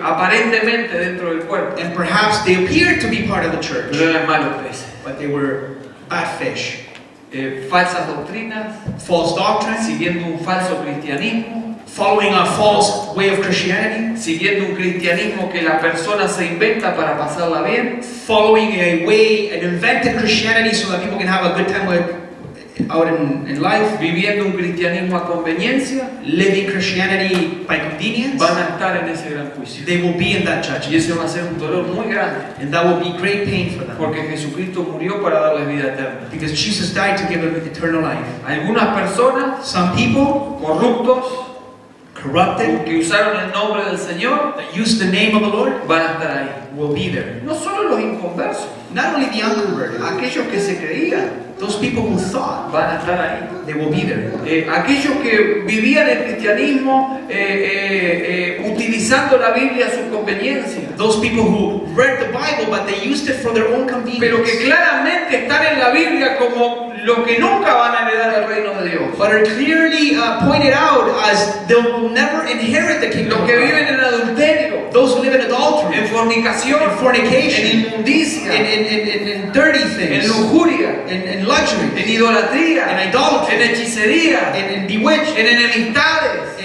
[SPEAKER 1] aparentemente dentro del cuerpo,
[SPEAKER 2] And perhaps they appeared to be part of the church,
[SPEAKER 1] pero eran malos peces.
[SPEAKER 2] but they were bad fish.
[SPEAKER 1] Falsas doctrinas,
[SPEAKER 2] False doctrine,
[SPEAKER 1] siguiendo un falso cristianismo,
[SPEAKER 2] following a false way of Christianity,
[SPEAKER 1] siguiendo un cristianismo que la persona se inventa para pasarla bien,
[SPEAKER 2] following an invented Christianity so that people can have a good time out in life,
[SPEAKER 1] viviendo un cristianismo a conveniencia,
[SPEAKER 2] living Christianity by convenience.
[SPEAKER 1] van a estar en ese gran juicio.
[SPEAKER 2] They will be in that
[SPEAKER 1] Y
[SPEAKER 2] judgment,
[SPEAKER 1] ese va a ser un dolor muy grande,
[SPEAKER 2] and that will be great pain for them,
[SPEAKER 1] porque Jesucristo murió para darles vida eterna.
[SPEAKER 2] because Jesus died to give them eternal life.
[SPEAKER 1] Algunas personas
[SPEAKER 2] Some people,
[SPEAKER 1] corruptos
[SPEAKER 2] corrupted,
[SPEAKER 1] que usaron el nombre del Señor
[SPEAKER 2] that use the name of the Lord,
[SPEAKER 1] van a estar ahí.
[SPEAKER 2] will be there.
[SPEAKER 1] No solo los inconversos,
[SPEAKER 2] Not only the unconverted,
[SPEAKER 1] aquellos que se creían
[SPEAKER 2] those people who thought,
[SPEAKER 1] van a estar ahí.
[SPEAKER 2] they will be there.
[SPEAKER 1] Aquellos que vivían el cristianismo utilizando la Biblia a su conveniencia,
[SPEAKER 2] Those people who read the Bible, but they used it for their own convenience.
[SPEAKER 1] pero que claramente están en la Biblia como los que nunca van a heredar el reino de Dios.
[SPEAKER 2] But are clearly pointed out as they will never inherit the kingdom
[SPEAKER 1] Los
[SPEAKER 2] of
[SPEAKER 1] que
[SPEAKER 2] God.
[SPEAKER 1] viven en adulterio,
[SPEAKER 2] Those who live in adultery,
[SPEAKER 1] en fornicación,
[SPEAKER 2] in fornication,
[SPEAKER 1] en inmundicia,
[SPEAKER 2] in dirty
[SPEAKER 1] en
[SPEAKER 2] things,
[SPEAKER 1] lujuria,
[SPEAKER 2] in luxury,
[SPEAKER 1] en idolatría,
[SPEAKER 2] in idolatry,
[SPEAKER 1] en hechicería,
[SPEAKER 2] in bewitchment,
[SPEAKER 1] en enemistades,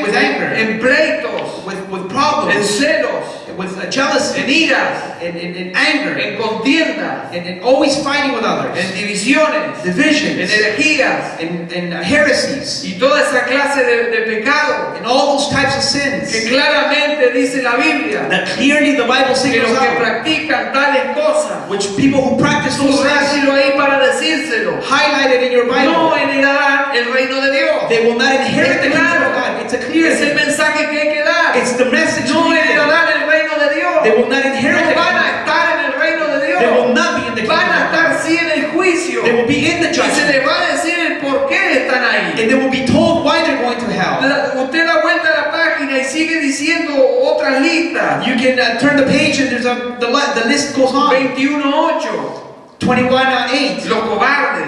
[SPEAKER 2] with anger,
[SPEAKER 1] en pleitos,
[SPEAKER 2] with
[SPEAKER 1] en
[SPEAKER 2] problems,
[SPEAKER 1] celos,
[SPEAKER 2] with jealousy,
[SPEAKER 1] en iras,
[SPEAKER 2] in anger,
[SPEAKER 1] en contiendas,
[SPEAKER 2] and always fighting with others,
[SPEAKER 1] en divisiones, en
[SPEAKER 2] divisions,
[SPEAKER 1] herejías
[SPEAKER 2] in heresies,
[SPEAKER 1] y toda esa clase de pecado
[SPEAKER 2] and all those types of
[SPEAKER 1] que
[SPEAKER 2] sins
[SPEAKER 1] claramente dice la Biblia
[SPEAKER 2] that clearly the Bible
[SPEAKER 1] que
[SPEAKER 2] singles
[SPEAKER 1] los que
[SPEAKER 2] out,
[SPEAKER 1] practican tales cosas,
[SPEAKER 2] which people who practice those things
[SPEAKER 1] subrayelo ahí para decírselo,
[SPEAKER 2] highlighted in your
[SPEAKER 1] no
[SPEAKER 2] Bible,
[SPEAKER 1] heredarán el reino de Dios.
[SPEAKER 2] they will not inherit the kingdom of God. It's a clear
[SPEAKER 1] Es el
[SPEAKER 2] thing.
[SPEAKER 1] mensaje que hay que dar.
[SPEAKER 2] It's the message
[SPEAKER 1] No
[SPEAKER 2] we give.
[SPEAKER 1] heredarán el reino de Dios.
[SPEAKER 2] They will not inherit
[SPEAKER 1] No
[SPEAKER 2] it.
[SPEAKER 1] van a estar en el reino de
[SPEAKER 2] They will
[SPEAKER 1] Dios.
[SPEAKER 2] not be in the
[SPEAKER 1] Van a
[SPEAKER 2] kingdom.
[SPEAKER 1] estar sí en el juicio.
[SPEAKER 2] They will be in the
[SPEAKER 1] Y se
[SPEAKER 2] judgment.
[SPEAKER 1] les va a decir el por qué están ahí.
[SPEAKER 2] And they will be told why they're going to hell.
[SPEAKER 1] Usted da vuelta a la página y sigue diciendo otras listas.
[SPEAKER 2] You can turn the page and the list goes on.
[SPEAKER 1] 21:8.
[SPEAKER 2] 21:8.
[SPEAKER 1] Los cobardes,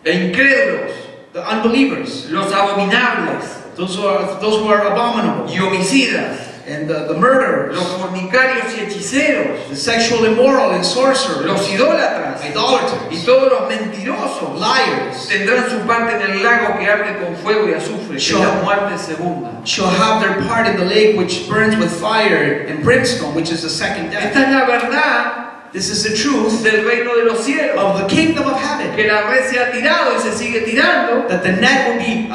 [SPEAKER 1] e incrédulos,
[SPEAKER 2] The unbelievers,
[SPEAKER 1] los abominables
[SPEAKER 2] those who are abominable,
[SPEAKER 1] y homicidas,
[SPEAKER 2] and the murderers,
[SPEAKER 1] los fornicarios y hechiceros,
[SPEAKER 2] the sexual immoral and sorcerers,
[SPEAKER 1] los idólatras y
[SPEAKER 2] idolaters,
[SPEAKER 1] todos los mentirosos
[SPEAKER 2] liars,
[SPEAKER 1] tendrán su parte en el lago que arde con fuego y azufre, que es
[SPEAKER 2] Sure.
[SPEAKER 1] la muerte segunda.
[SPEAKER 2] shall have their part in the lake which burns with fire and brimstone, which is the second death.
[SPEAKER 1] Esta es la verdad
[SPEAKER 2] This is the truth
[SPEAKER 1] del reino de los cielos,
[SPEAKER 2] of the kingdom of heaven.
[SPEAKER 1] que la red se ha tirado y se sigue tirando
[SPEAKER 2] That the net will be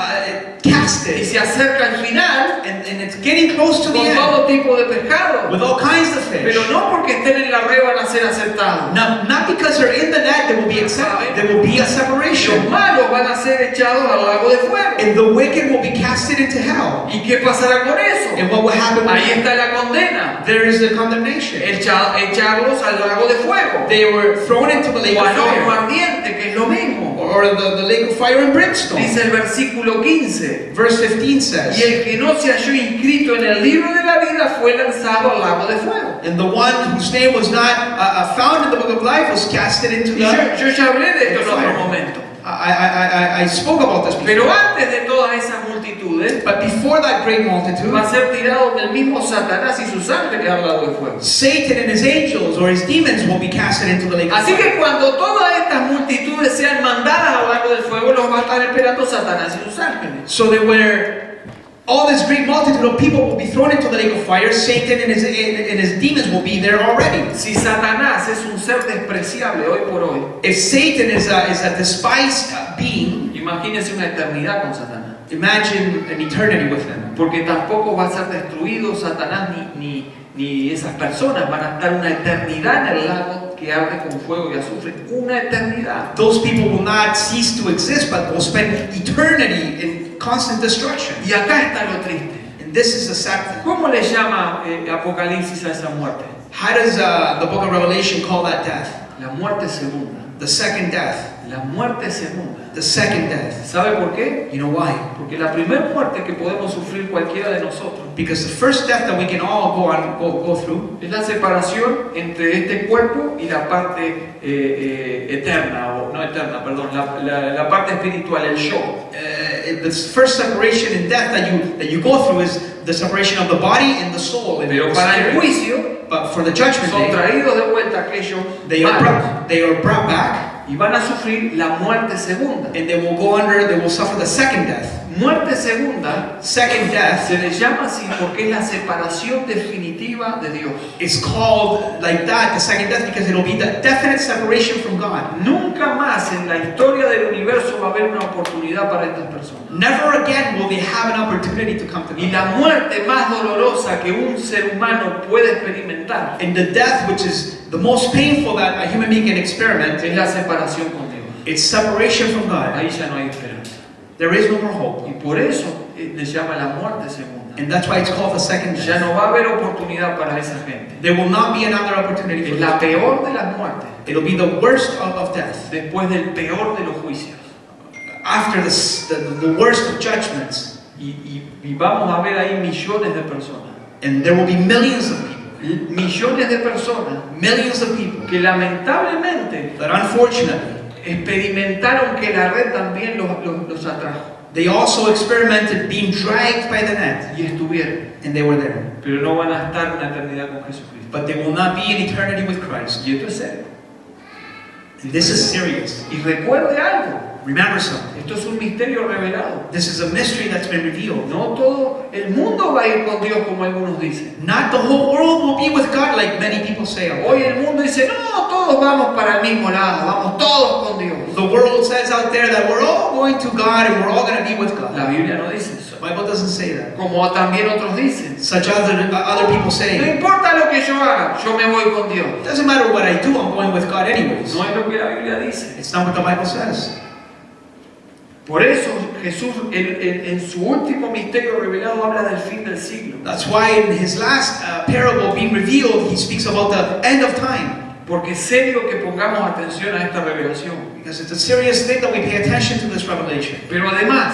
[SPEAKER 1] y
[SPEAKER 2] casted,
[SPEAKER 1] se acerca al final
[SPEAKER 2] and it's getting close to the
[SPEAKER 1] con
[SPEAKER 2] end
[SPEAKER 1] todo tipo de pescado,
[SPEAKER 2] with all kinds of fish.
[SPEAKER 1] pero no porque estén en la red van a ser aceptados.
[SPEAKER 2] Not because they're in the net, they will be accepted. There will be a
[SPEAKER 1] Los
[SPEAKER 2] separation,
[SPEAKER 1] malos van a ser echados al lago de fuego.
[SPEAKER 2] and the wicked will be casted into hell.
[SPEAKER 1] ¿Y qué pasará con eso?
[SPEAKER 2] And what will happen?
[SPEAKER 1] Ahí está la condena.
[SPEAKER 2] There is the condemnation.
[SPEAKER 1] Echarlos al lago de fuego.
[SPEAKER 2] They were thrown into the lake
[SPEAKER 1] O
[SPEAKER 2] of
[SPEAKER 1] al horno
[SPEAKER 2] fire,
[SPEAKER 1] ardiente, que es lo mismo.
[SPEAKER 2] or the lake of fire and brimstone.
[SPEAKER 1] Dice el versículo 15.
[SPEAKER 2] Verse 15
[SPEAKER 1] Y
[SPEAKER 2] says,
[SPEAKER 1] el que no se halló inscrito en el libro de la vida fue lanzado al lago de fuego.
[SPEAKER 2] and the one whose name was not found in the book of life was casted into
[SPEAKER 1] Y
[SPEAKER 2] the.
[SPEAKER 1] yo ya hablé de esto en
[SPEAKER 2] fire.
[SPEAKER 1] otro momento.
[SPEAKER 2] I spoke about this before.
[SPEAKER 1] Pero antes de todas esas multitudes,
[SPEAKER 2] But before that great multitude,
[SPEAKER 1] va a ser tirado del mismo Satanás y sus ángeles al lago de fuego.
[SPEAKER 2] Satan and his angels or his demons will be casted into the lake of
[SPEAKER 1] Así
[SPEAKER 2] fire.
[SPEAKER 1] que cuando todas estas multitudes sean mandadas al lago del fuego, los va a estar esperando Satanás y sus ángeles.
[SPEAKER 2] So that where all this great multitude of people will be thrown into the lake of fire, Satan and his demons will be there already.
[SPEAKER 1] Si Satanás es un ser despreciable hoy por hoy,
[SPEAKER 2] If Satan is a despised being,
[SPEAKER 1] imagínense una eternidad con Satanás.
[SPEAKER 2] imagine an eternity with him.
[SPEAKER 1] Porque tampoco va a ser destruido Satanás ni esas personas. Van a estar una eternidad en el lago que arde con fuego y azufre. Una eternidad.
[SPEAKER 2] Those people will not cease to exist, but will spend eternity in constant destruction.
[SPEAKER 1] Y acá está lo triste.
[SPEAKER 2] And this is the sad thing.
[SPEAKER 1] ¿Cómo le llama Apocalipsis a esa muerte?
[SPEAKER 2] How does the book of Revelation call that death?
[SPEAKER 1] La muerte segunda.
[SPEAKER 2] The second death.
[SPEAKER 1] La muerte segunda.
[SPEAKER 2] The second death.
[SPEAKER 1] ¿Sabe por qué?
[SPEAKER 2] You know why?
[SPEAKER 1] Porque la primera muerte que podemos sufrir cualquiera de nosotros
[SPEAKER 2] Because the first death that we can all go through
[SPEAKER 1] es la separación entre este cuerpo y la parte eterna, o no eterna, perdón, la parte espiritual, el yo.
[SPEAKER 2] the first separation in death that you go through is the separation of the body and the soul. And
[SPEAKER 1] Pero
[SPEAKER 2] the
[SPEAKER 1] para el
[SPEAKER 2] spirit.
[SPEAKER 1] juicio
[SPEAKER 2] But for the judgment
[SPEAKER 1] son
[SPEAKER 2] day,
[SPEAKER 1] traídos de vuelta aquellos
[SPEAKER 2] they are
[SPEAKER 1] malos
[SPEAKER 2] brought back,
[SPEAKER 1] y van a sufrir la muerte segunda.
[SPEAKER 2] and they will suffer the second death.
[SPEAKER 1] Muerte segunda
[SPEAKER 2] Second death
[SPEAKER 1] se le llama así porque es la separación definitiva de Dios.
[SPEAKER 2] is called like that, the second death, because it will be the definite separation from God.
[SPEAKER 1] Nunca más en la historia del universo va a haber una oportunidad para estas personas.
[SPEAKER 2] Never again will they have an opportunity to come to
[SPEAKER 1] Y
[SPEAKER 2] God.
[SPEAKER 1] la muerte más dolorosa que un ser humano puede experimentar
[SPEAKER 2] And the death, which is the most painful that a human being can experiment,
[SPEAKER 1] es la separación con Dios.
[SPEAKER 2] it's separation from God.
[SPEAKER 1] Ahí ya no hay esperanza.
[SPEAKER 2] There is no more hope.
[SPEAKER 1] Y por eso le llama la muerte segunda.
[SPEAKER 2] And that's why it's called the second
[SPEAKER 1] Ya
[SPEAKER 2] death.
[SPEAKER 1] no va a haber oportunidad para esa gente.
[SPEAKER 2] There will not be another opportunity for
[SPEAKER 1] Es la
[SPEAKER 2] them.
[SPEAKER 1] peor de las muertes,
[SPEAKER 2] It'll be the worst of death.
[SPEAKER 1] después del peor de los juicios.
[SPEAKER 2] After the worst of judgments.
[SPEAKER 1] Y vamos a ver ahí millones de personas.
[SPEAKER 2] And there will be millions of people.
[SPEAKER 1] Millones de personas
[SPEAKER 2] Millions of people
[SPEAKER 1] que lamentablemente
[SPEAKER 2] that unfortunately,
[SPEAKER 1] experimentaron que la red también los atrajo.
[SPEAKER 2] they also experimented being dragged by the net.
[SPEAKER 1] Y estuvieron.
[SPEAKER 2] And they were there.
[SPEAKER 1] Pero no van a estar una eternidad con Jesucristo.
[SPEAKER 2] But they will not be in eternity with Christ.
[SPEAKER 1] Y esto es serio.
[SPEAKER 2] This is serious.
[SPEAKER 1] Y recuerde algo.
[SPEAKER 2] Remember something.
[SPEAKER 1] Esto es un misterio revelado.
[SPEAKER 2] This is a mystery that's been revealed.
[SPEAKER 1] No todo el mundo va a ir con Dios como algunos dicen.
[SPEAKER 2] Not the whole world will be with God like many people say.
[SPEAKER 1] Hoy el mundo dice, no, todos vamos para el mismo lado, vamos todos con Dios.
[SPEAKER 2] The world says out there that we're all going to God and we're all going to be with God.
[SPEAKER 1] La Biblia no dice eso.
[SPEAKER 2] The Bible doesn't say that.
[SPEAKER 1] Como también otros dicen.
[SPEAKER 2] Such other people
[SPEAKER 1] No
[SPEAKER 2] say,
[SPEAKER 1] importa lo que yo haga, yo me voy con Dios.
[SPEAKER 2] it doesn't matter what I do, I'm going with God anyways.
[SPEAKER 1] No es lo que la Biblia dice.
[SPEAKER 2] It's not what the Bible says.
[SPEAKER 1] Por eso Jesús en su último misterio revelado habla del fin del siglo.
[SPEAKER 2] That's why in his last parable being revealed, he speaks about the end of time.
[SPEAKER 1] Porque es serio que pongamos atención a esta revelación.
[SPEAKER 2] Because it's a serious thing that we pay attention to this revelation.
[SPEAKER 1] Pero además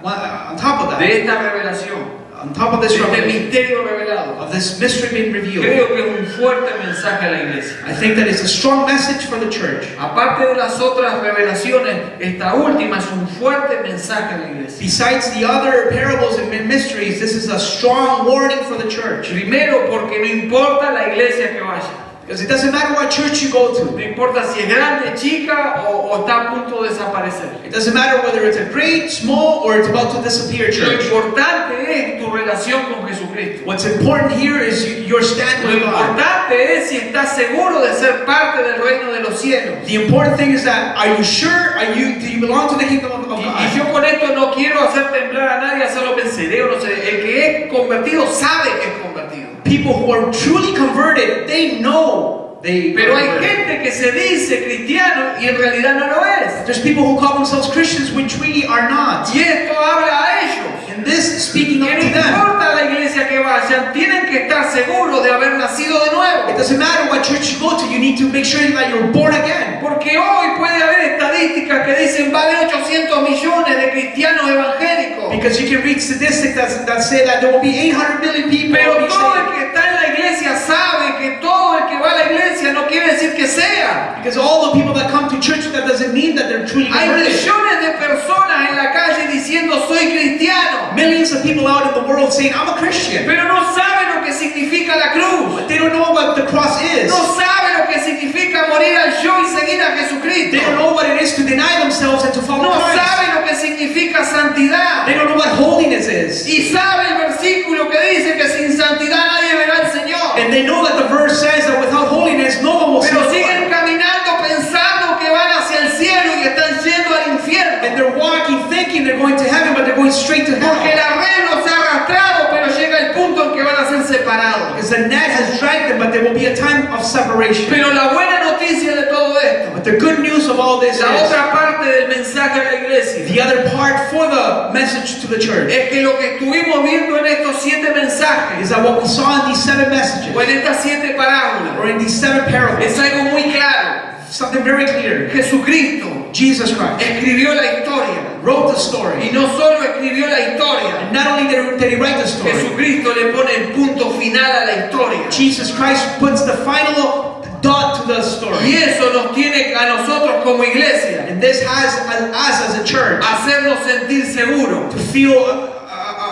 [SPEAKER 2] On top of that,
[SPEAKER 1] de esta revelación,
[SPEAKER 2] on top of
[SPEAKER 1] de
[SPEAKER 2] this
[SPEAKER 1] este
[SPEAKER 2] revelation,
[SPEAKER 1] misterio revelado,
[SPEAKER 2] of this mystery being revealed,
[SPEAKER 1] creo que es un fuerte mensaje a la iglesia.
[SPEAKER 2] I think that it's a strong message for the church.
[SPEAKER 1] Aparte de las otras revelaciones, esta última es un fuerte mensaje a la iglesia.
[SPEAKER 2] Besides the other parables and mysteries, this is a strong warning for the church.
[SPEAKER 1] Primero, porque no importa la iglesia que vaya.
[SPEAKER 2] Because it doesn't matter what church you go
[SPEAKER 1] No
[SPEAKER 2] to.
[SPEAKER 1] importa si es grande, chica o está a punto de desaparecer.
[SPEAKER 2] It doesn't matter whether it's a great, small, or it's about to disappear
[SPEAKER 1] Lo
[SPEAKER 2] church.
[SPEAKER 1] importante es tu relación con Jesucristo.
[SPEAKER 2] What's important here is your stand
[SPEAKER 1] Lo
[SPEAKER 2] with God.
[SPEAKER 1] importante es si estás seguro de ser parte del reino de los cielos.
[SPEAKER 2] The important thing is that are you sure? Do you belong to the kingdom of
[SPEAKER 1] Y
[SPEAKER 2] God?
[SPEAKER 1] yo con esto no quiero hacer temblar a nadie, hacerlo pensaré o no sé. El que es convertido sabe que es convertido.
[SPEAKER 2] People who are truly converted, they know they.
[SPEAKER 1] Pero hay
[SPEAKER 2] are converted.
[SPEAKER 1] gente que se dice cristiano y en realidad no lo es.
[SPEAKER 2] There's people who call themselves Christians which really are not.
[SPEAKER 1] Y esto habla a ellos.
[SPEAKER 2] And this speaking up
[SPEAKER 1] Que no
[SPEAKER 2] to them.
[SPEAKER 1] importa la iglesia que vayan, tienen que estar seguros de haber nacido de
[SPEAKER 2] It
[SPEAKER 1] nuevo.
[SPEAKER 2] doesn't matter what church you go to, you need to make sure that you're born again.
[SPEAKER 1] Porque hoy puede haber estadísticas que dicen va a haber 800 millones de cristianos evangélicos.
[SPEAKER 2] Because you can read statistics that say that there will be 800 million people.
[SPEAKER 1] Pero
[SPEAKER 2] each
[SPEAKER 1] todo
[SPEAKER 2] day.
[SPEAKER 1] el que está en la iglesia sabe que todo el que va a la iglesia no quiere decir que sea.
[SPEAKER 2] Because all the people that come to church, that doesn't mean that they're truly
[SPEAKER 1] Hay
[SPEAKER 2] converted.
[SPEAKER 1] millones de personas en la calle diciendo soy cristiano,
[SPEAKER 2] Millions of people out in the world saying, I'm a Christian.
[SPEAKER 1] pero no saben lo que significa la cruz.
[SPEAKER 2] But they don't know what the cross is.
[SPEAKER 1] No saben lo que significa morir al yo y seguir a Jesucristo.
[SPEAKER 2] They don't know what it is to deny themselves and to follow
[SPEAKER 1] No
[SPEAKER 2] Christ.
[SPEAKER 1] saben lo que significa santidad.
[SPEAKER 2] They don't know what holiness is.
[SPEAKER 1] Y sabe el versículo que dice que sin santidad nadie verá al Señor.
[SPEAKER 2] And they know that the verse says that without holiness, no one will see
[SPEAKER 1] Pero
[SPEAKER 2] the
[SPEAKER 1] siguen
[SPEAKER 2] Lord.
[SPEAKER 1] caminando pensando que van hacia el cielo y están yendo al
[SPEAKER 2] And
[SPEAKER 1] infierno.
[SPEAKER 2] they're walking thinking they're going to heaven, but they're going straight to
[SPEAKER 1] Porque
[SPEAKER 2] hell.
[SPEAKER 1] la red los ha arrastrado, pero llega el punto en que van a ser separados.
[SPEAKER 2] Because the net has dragged them, but there will be a time of separation.
[SPEAKER 1] Pero la buena noticia de todo esto,
[SPEAKER 2] But the good news of all this
[SPEAKER 1] la
[SPEAKER 2] is,
[SPEAKER 1] otra parte del mensaje a la iglesia,
[SPEAKER 2] the other part for the message to the church,
[SPEAKER 1] es que lo que estuvimos viendo en estos 7 mensajes,
[SPEAKER 2] is that what we saw in these 7 messages,
[SPEAKER 1] o en estas 7 parábolas,
[SPEAKER 2] or in these 7 parables,
[SPEAKER 1] es algo muy claro.
[SPEAKER 2] something very clear.
[SPEAKER 1] Jesucristo
[SPEAKER 2] Jesus Christ
[SPEAKER 1] escribió la historia.
[SPEAKER 2] wrote the
[SPEAKER 1] Y
[SPEAKER 2] story.
[SPEAKER 1] no solo escribió la historia,
[SPEAKER 2] And not only did he write the story,
[SPEAKER 1] Jesucristo le pone el punto final a la historia.
[SPEAKER 2] Jesus Christ puts the final dot to the
[SPEAKER 1] Y
[SPEAKER 2] story.
[SPEAKER 1] eso nos tiene a nosotros como iglesia
[SPEAKER 2] And this has us as a church
[SPEAKER 1] hacernos sentir seguros,
[SPEAKER 2] to feel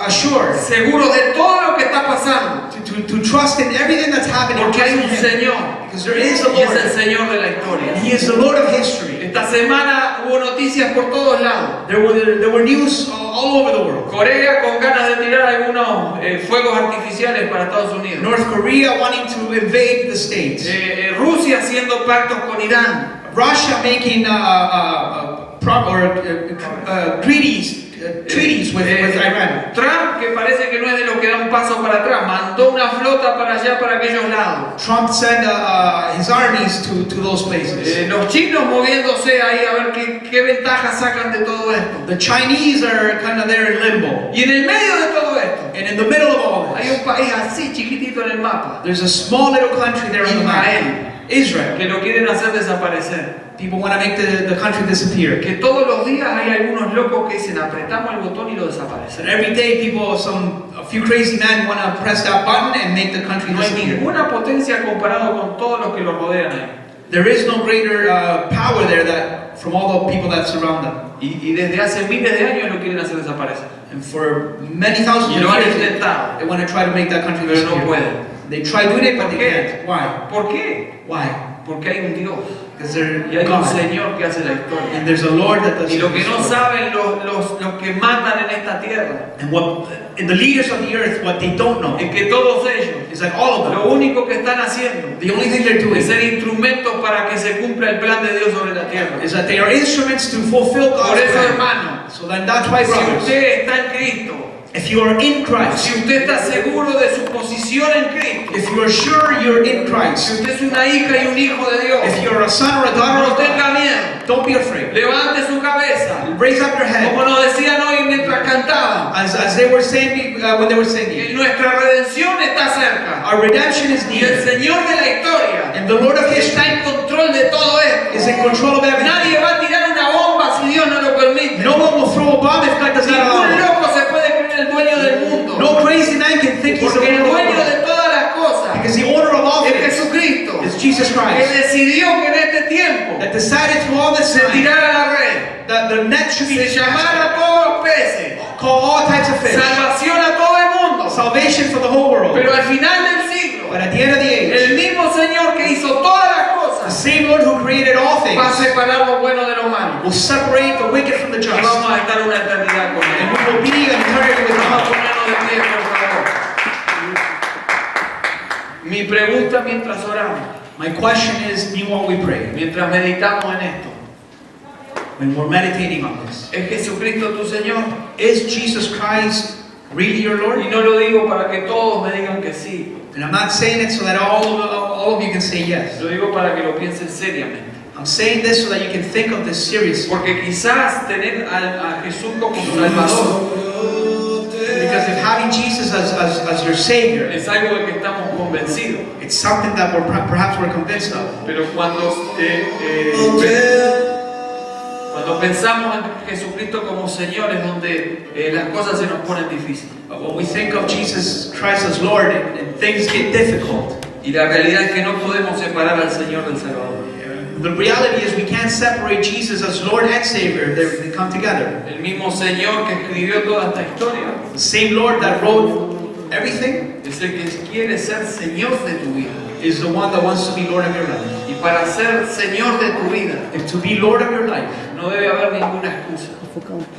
[SPEAKER 2] assured,
[SPEAKER 1] seguros de todo lo que está pasando.
[SPEAKER 2] to trust in everything that's happening.
[SPEAKER 1] Porque hay un
[SPEAKER 2] Trust in Him.
[SPEAKER 1] Señor,
[SPEAKER 2] Because there is a
[SPEAKER 1] y es el
[SPEAKER 2] Lord.
[SPEAKER 1] Señor de la historia.
[SPEAKER 2] He is the Lord of history.
[SPEAKER 1] Esta semana hubo noticias por todos lados.
[SPEAKER 2] There were news all over the world.
[SPEAKER 1] Corea con ganas de tirar algunos fuegos artificiales para Estados Unidos.
[SPEAKER 2] North Korea wanting to invade the States.
[SPEAKER 1] Rusia haciendo pactos con Irán.
[SPEAKER 2] Russia making treaties with Iran.
[SPEAKER 1] Trump, que parece que no es de los que da un paso para atrás, mandó una flota para allá, para aquellos lados.
[SPEAKER 2] Trump sent his armies to those places.
[SPEAKER 1] Los chinos moviéndose ahí a ver qué ventajas sacan de todo esto.
[SPEAKER 2] The Chinese are kind of there in limbo.
[SPEAKER 1] Y en el medio de todo esto,
[SPEAKER 2] And in the middle of all
[SPEAKER 1] hay
[SPEAKER 2] this,
[SPEAKER 1] un país así chiquitito en el mapa,
[SPEAKER 2] there's a small little country there on the map. Israel.
[SPEAKER 1] que lo quieren hacer desaparecer.
[SPEAKER 2] People want to make the country disappear.
[SPEAKER 1] Que todos los días hay algunos locos que dicen apretamos el botón y lo desaparecen.
[SPEAKER 2] And every day a few crazy men want to press that button and make the country
[SPEAKER 1] No hay
[SPEAKER 2] disappear.
[SPEAKER 1] ninguna potencia comparado con todos los que los rodean ahí.
[SPEAKER 2] There is no greater power there from all the people that surround them.
[SPEAKER 1] Y desde hace miles de años lo quieren hacer desaparecer.
[SPEAKER 2] And for many thousands
[SPEAKER 1] Y
[SPEAKER 2] of
[SPEAKER 1] lo han
[SPEAKER 2] years,
[SPEAKER 1] intentado,
[SPEAKER 2] they want to try to make that country
[SPEAKER 1] pero no
[SPEAKER 2] disappear.
[SPEAKER 1] pueden.
[SPEAKER 2] They try doing it, but
[SPEAKER 1] ¿Por
[SPEAKER 2] they
[SPEAKER 1] qué?
[SPEAKER 2] can't. Why?
[SPEAKER 1] ¿Por qué?
[SPEAKER 2] Why?
[SPEAKER 1] Porque hay un Dios
[SPEAKER 2] Because they're
[SPEAKER 1] y hay un
[SPEAKER 2] God.
[SPEAKER 1] Señor que hace la historia.
[SPEAKER 2] And there's a Lord that does
[SPEAKER 1] Y lo que
[SPEAKER 2] this
[SPEAKER 1] no
[SPEAKER 2] work.
[SPEAKER 1] saben los que mandan en esta tierra
[SPEAKER 2] And the leaders of the earth, what they don't know
[SPEAKER 1] es que todos ellos,
[SPEAKER 2] is that all of them,
[SPEAKER 1] lo único que están haciendo
[SPEAKER 2] the only thing they're doing
[SPEAKER 1] es ser instrumentos para que se cumpla el plan de Dios sobre la tierra.
[SPEAKER 2] is that they are instruments to fulfill
[SPEAKER 1] Por
[SPEAKER 2] God's
[SPEAKER 1] eso,
[SPEAKER 2] plan.
[SPEAKER 1] hermano,
[SPEAKER 2] So then that's why,
[SPEAKER 1] si
[SPEAKER 2] brothers,
[SPEAKER 1] usted está en Cristo,
[SPEAKER 2] if you are in Christ,
[SPEAKER 1] si usted está seguro de su posición en Cristo,
[SPEAKER 2] if you are sure you're in
[SPEAKER 1] si
[SPEAKER 2] Christ,
[SPEAKER 1] usted es una hija y un hijo de Dios,
[SPEAKER 2] if you're a son or a daughter
[SPEAKER 1] no
[SPEAKER 2] of God,
[SPEAKER 1] tenga miedo,
[SPEAKER 2] Don't be afraid.
[SPEAKER 1] Levante su cabeza.
[SPEAKER 2] Raise up your head.
[SPEAKER 1] Como nos decían hoy mientras cantaban.
[SPEAKER 2] As they were saying when they were singing.
[SPEAKER 1] Nuestra redención está cerca.
[SPEAKER 2] Our redemption is
[SPEAKER 1] Y el
[SPEAKER 2] near.
[SPEAKER 1] Señor de la historia
[SPEAKER 2] And the Lord of history
[SPEAKER 1] está en control de todo esto.
[SPEAKER 2] is in control of everything.
[SPEAKER 1] Nadie va a tirar una bomba si Dios no lo permite.
[SPEAKER 2] No one will throw a bomb if God does not allow
[SPEAKER 1] Ningún
[SPEAKER 2] it.
[SPEAKER 1] loco se puede creer el dueño del mundo.
[SPEAKER 2] No crazy man can think he's the
[SPEAKER 1] Porque el
[SPEAKER 2] owner of the
[SPEAKER 1] dueño
[SPEAKER 2] world.
[SPEAKER 1] de todas las cosas
[SPEAKER 2] Because the owner of all
[SPEAKER 1] es
[SPEAKER 2] things
[SPEAKER 1] Jesucristo.
[SPEAKER 2] is Jesus
[SPEAKER 1] Que
[SPEAKER 2] Christ.
[SPEAKER 1] decidió que en este tiempo
[SPEAKER 2] That decided through all this
[SPEAKER 1] se
[SPEAKER 2] time
[SPEAKER 1] tirara la red,
[SPEAKER 2] that the net should be
[SPEAKER 1] se llamara a todos los peces,
[SPEAKER 2] call all types of fish.
[SPEAKER 1] salvación a todo el mundo.
[SPEAKER 2] Salvation for the whole world.
[SPEAKER 1] Pero al final del siglo,
[SPEAKER 2] But at the end of the age,
[SPEAKER 1] el mismo Señor que hizo todas las
[SPEAKER 2] the
[SPEAKER 1] cosas
[SPEAKER 2] same Lord who created all
[SPEAKER 1] va a
[SPEAKER 2] things
[SPEAKER 1] separar lo bueno de lo malo.
[SPEAKER 2] will separate the wicked from the
[SPEAKER 1] Y
[SPEAKER 2] just.
[SPEAKER 1] vamos a estar una eternidad con
[SPEAKER 2] And
[SPEAKER 1] Él.
[SPEAKER 2] we will be an eternity with
[SPEAKER 1] Vamos a
[SPEAKER 2] God.
[SPEAKER 1] ponernos de pie, por favor. Mi pregunta mientras oramos,
[SPEAKER 2] My question is, while we pray,
[SPEAKER 1] mientras meditamos en esto,
[SPEAKER 2] when we're meditating on this,
[SPEAKER 1] ¿es Jesucristo tu Señor?
[SPEAKER 2] is Jesus Christ really your Lord?
[SPEAKER 1] Y no lo digo para que todos me digan que sí,
[SPEAKER 2] And I'm not saying it so that all of you can say yes.
[SPEAKER 1] lo digo para que lo piensen seriamente.
[SPEAKER 2] I'm saying this so that you can think of this seriously.
[SPEAKER 1] Porque quizás tener a Jesús como Salvador
[SPEAKER 2] Because if having Jesus as your Savior,
[SPEAKER 1] es algo de que estamos convencidos.
[SPEAKER 2] it's something that perhaps we're convinced of.
[SPEAKER 1] Pero cuando pensamos en Jesucristo como Señor es donde las cosas se nos ponen difíciles.
[SPEAKER 2] But when we think of Jesus Christ as Lord and things get difficult,
[SPEAKER 1] Y la realidad es que no podemos separar al Señor del Salvador.
[SPEAKER 2] the reality is we can't separate Jesus as Lord and Savior. They come together.
[SPEAKER 1] El mismo Señor que escribió toda esta historia
[SPEAKER 2] The same Lord that wrote everything
[SPEAKER 1] es el que quiere ser Señor de tu vida.
[SPEAKER 2] is the one that wants to be Lord of your life.
[SPEAKER 1] Y para ser Señor de tu vida
[SPEAKER 2] And to be Lord of your life,
[SPEAKER 1] no debe haber ninguna excusa.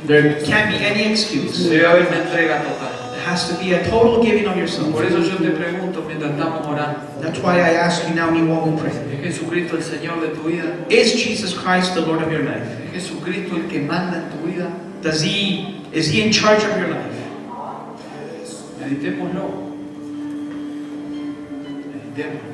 [SPEAKER 2] there can't be any excuse.
[SPEAKER 1] Debe haber una entrega total.
[SPEAKER 2] There has to be a total giving of yourself.
[SPEAKER 1] Por eso yo te pregunto mientras estamos orando,
[SPEAKER 2] That's why I ask you now, while we pray.
[SPEAKER 1] ¿es Jesucristo el Señor de tu vida?
[SPEAKER 2] Is Jesus Christ the Lord of your life?
[SPEAKER 1] ¿Es Jesucristo el que manda en tu vida?
[SPEAKER 2] Is He in charge of your life?
[SPEAKER 1] Meditémoslo. Meditémoslo.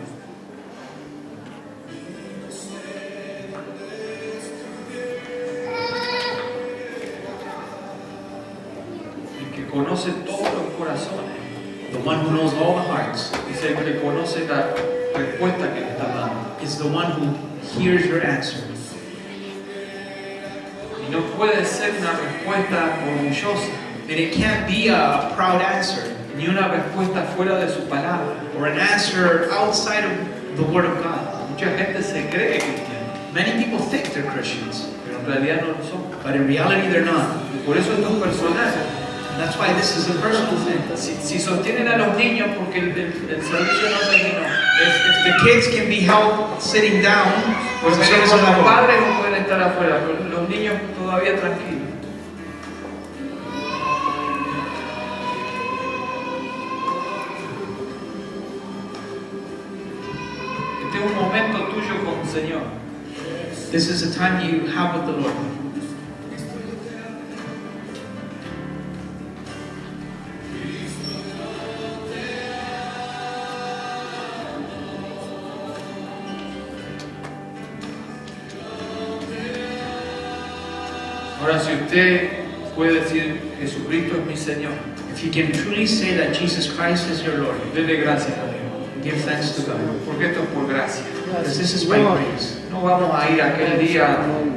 [SPEAKER 1] El que conoce todos los corazones
[SPEAKER 2] The one who knows all the hearts
[SPEAKER 1] es el que conoce la respuesta que le estás dando.
[SPEAKER 2] is the one who hears your answer.
[SPEAKER 1] Y no puede ser una respuesta orgullosa,
[SPEAKER 2] And it can't be a proud answer
[SPEAKER 1] ni una respuesta fuera de su palabra.
[SPEAKER 2] or an answer outside of the Word of God.
[SPEAKER 1] Mucha gente se cree cristiana,
[SPEAKER 2] Many people think they're Christians,
[SPEAKER 1] pero en realidad no lo son.
[SPEAKER 2] but in reality they're not.
[SPEAKER 1] Y por eso estos personajes,
[SPEAKER 2] And that's why this is a personal thing.
[SPEAKER 1] si sostienen a los niños porque el servicio no terminó,
[SPEAKER 2] If the kids can be held sitting down,
[SPEAKER 1] porque
[SPEAKER 2] the service
[SPEAKER 1] los
[SPEAKER 2] is not over.
[SPEAKER 1] padres no pueden estar afuera, pero los niños todavía tranquilos. Este es un momento tuyo con el Señor.
[SPEAKER 2] This is a time you have with the Lord.
[SPEAKER 1] Ahora, si usted puede decir, Jesucristo es mi Señor,
[SPEAKER 2] If you can truly say that Jesus Christ is your Lord,
[SPEAKER 1] dele gracias a Dios,
[SPEAKER 2] give thanks to God.
[SPEAKER 1] porque esto es por gracia.
[SPEAKER 2] Because this is by grace.
[SPEAKER 1] No vamos a ir aquel día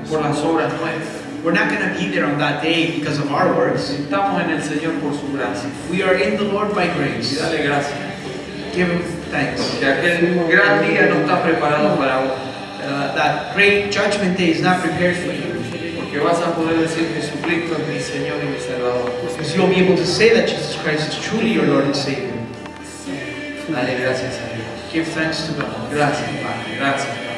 [SPEAKER 1] por las obras nuestras.
[SPEAKER 2] We're not going to be there on that day because of our works.
[SPEAKER 1] Estamos en el Señor por su gracia.
[SPEAKER 2] We are in the Lord by
[SPEAKER 1] Y
[SPEAKER 2] grace.
[SPEAKER 1] dale gracias.
[SPEAKER 2] Give Him thanks.
[SPEAKER 1] Que aquel gran día no está preparado para vos.
[SPEAKER 2] That great judgment day is not prepared for you.
[SPEAKER 1] Porque vas a poder decir, Jesucristo es mi Señor y mi Salvador.
[SPEAKER 2] Because you'll be able to say that Jesus Christ is truly your Lord and Savior.
[SPEAKER 1] Dale gracias a Dios.
[SPEAKER 2] Give thanks to God.
[SPEAKER 1] Gracias, Padre. Gracias, Padre.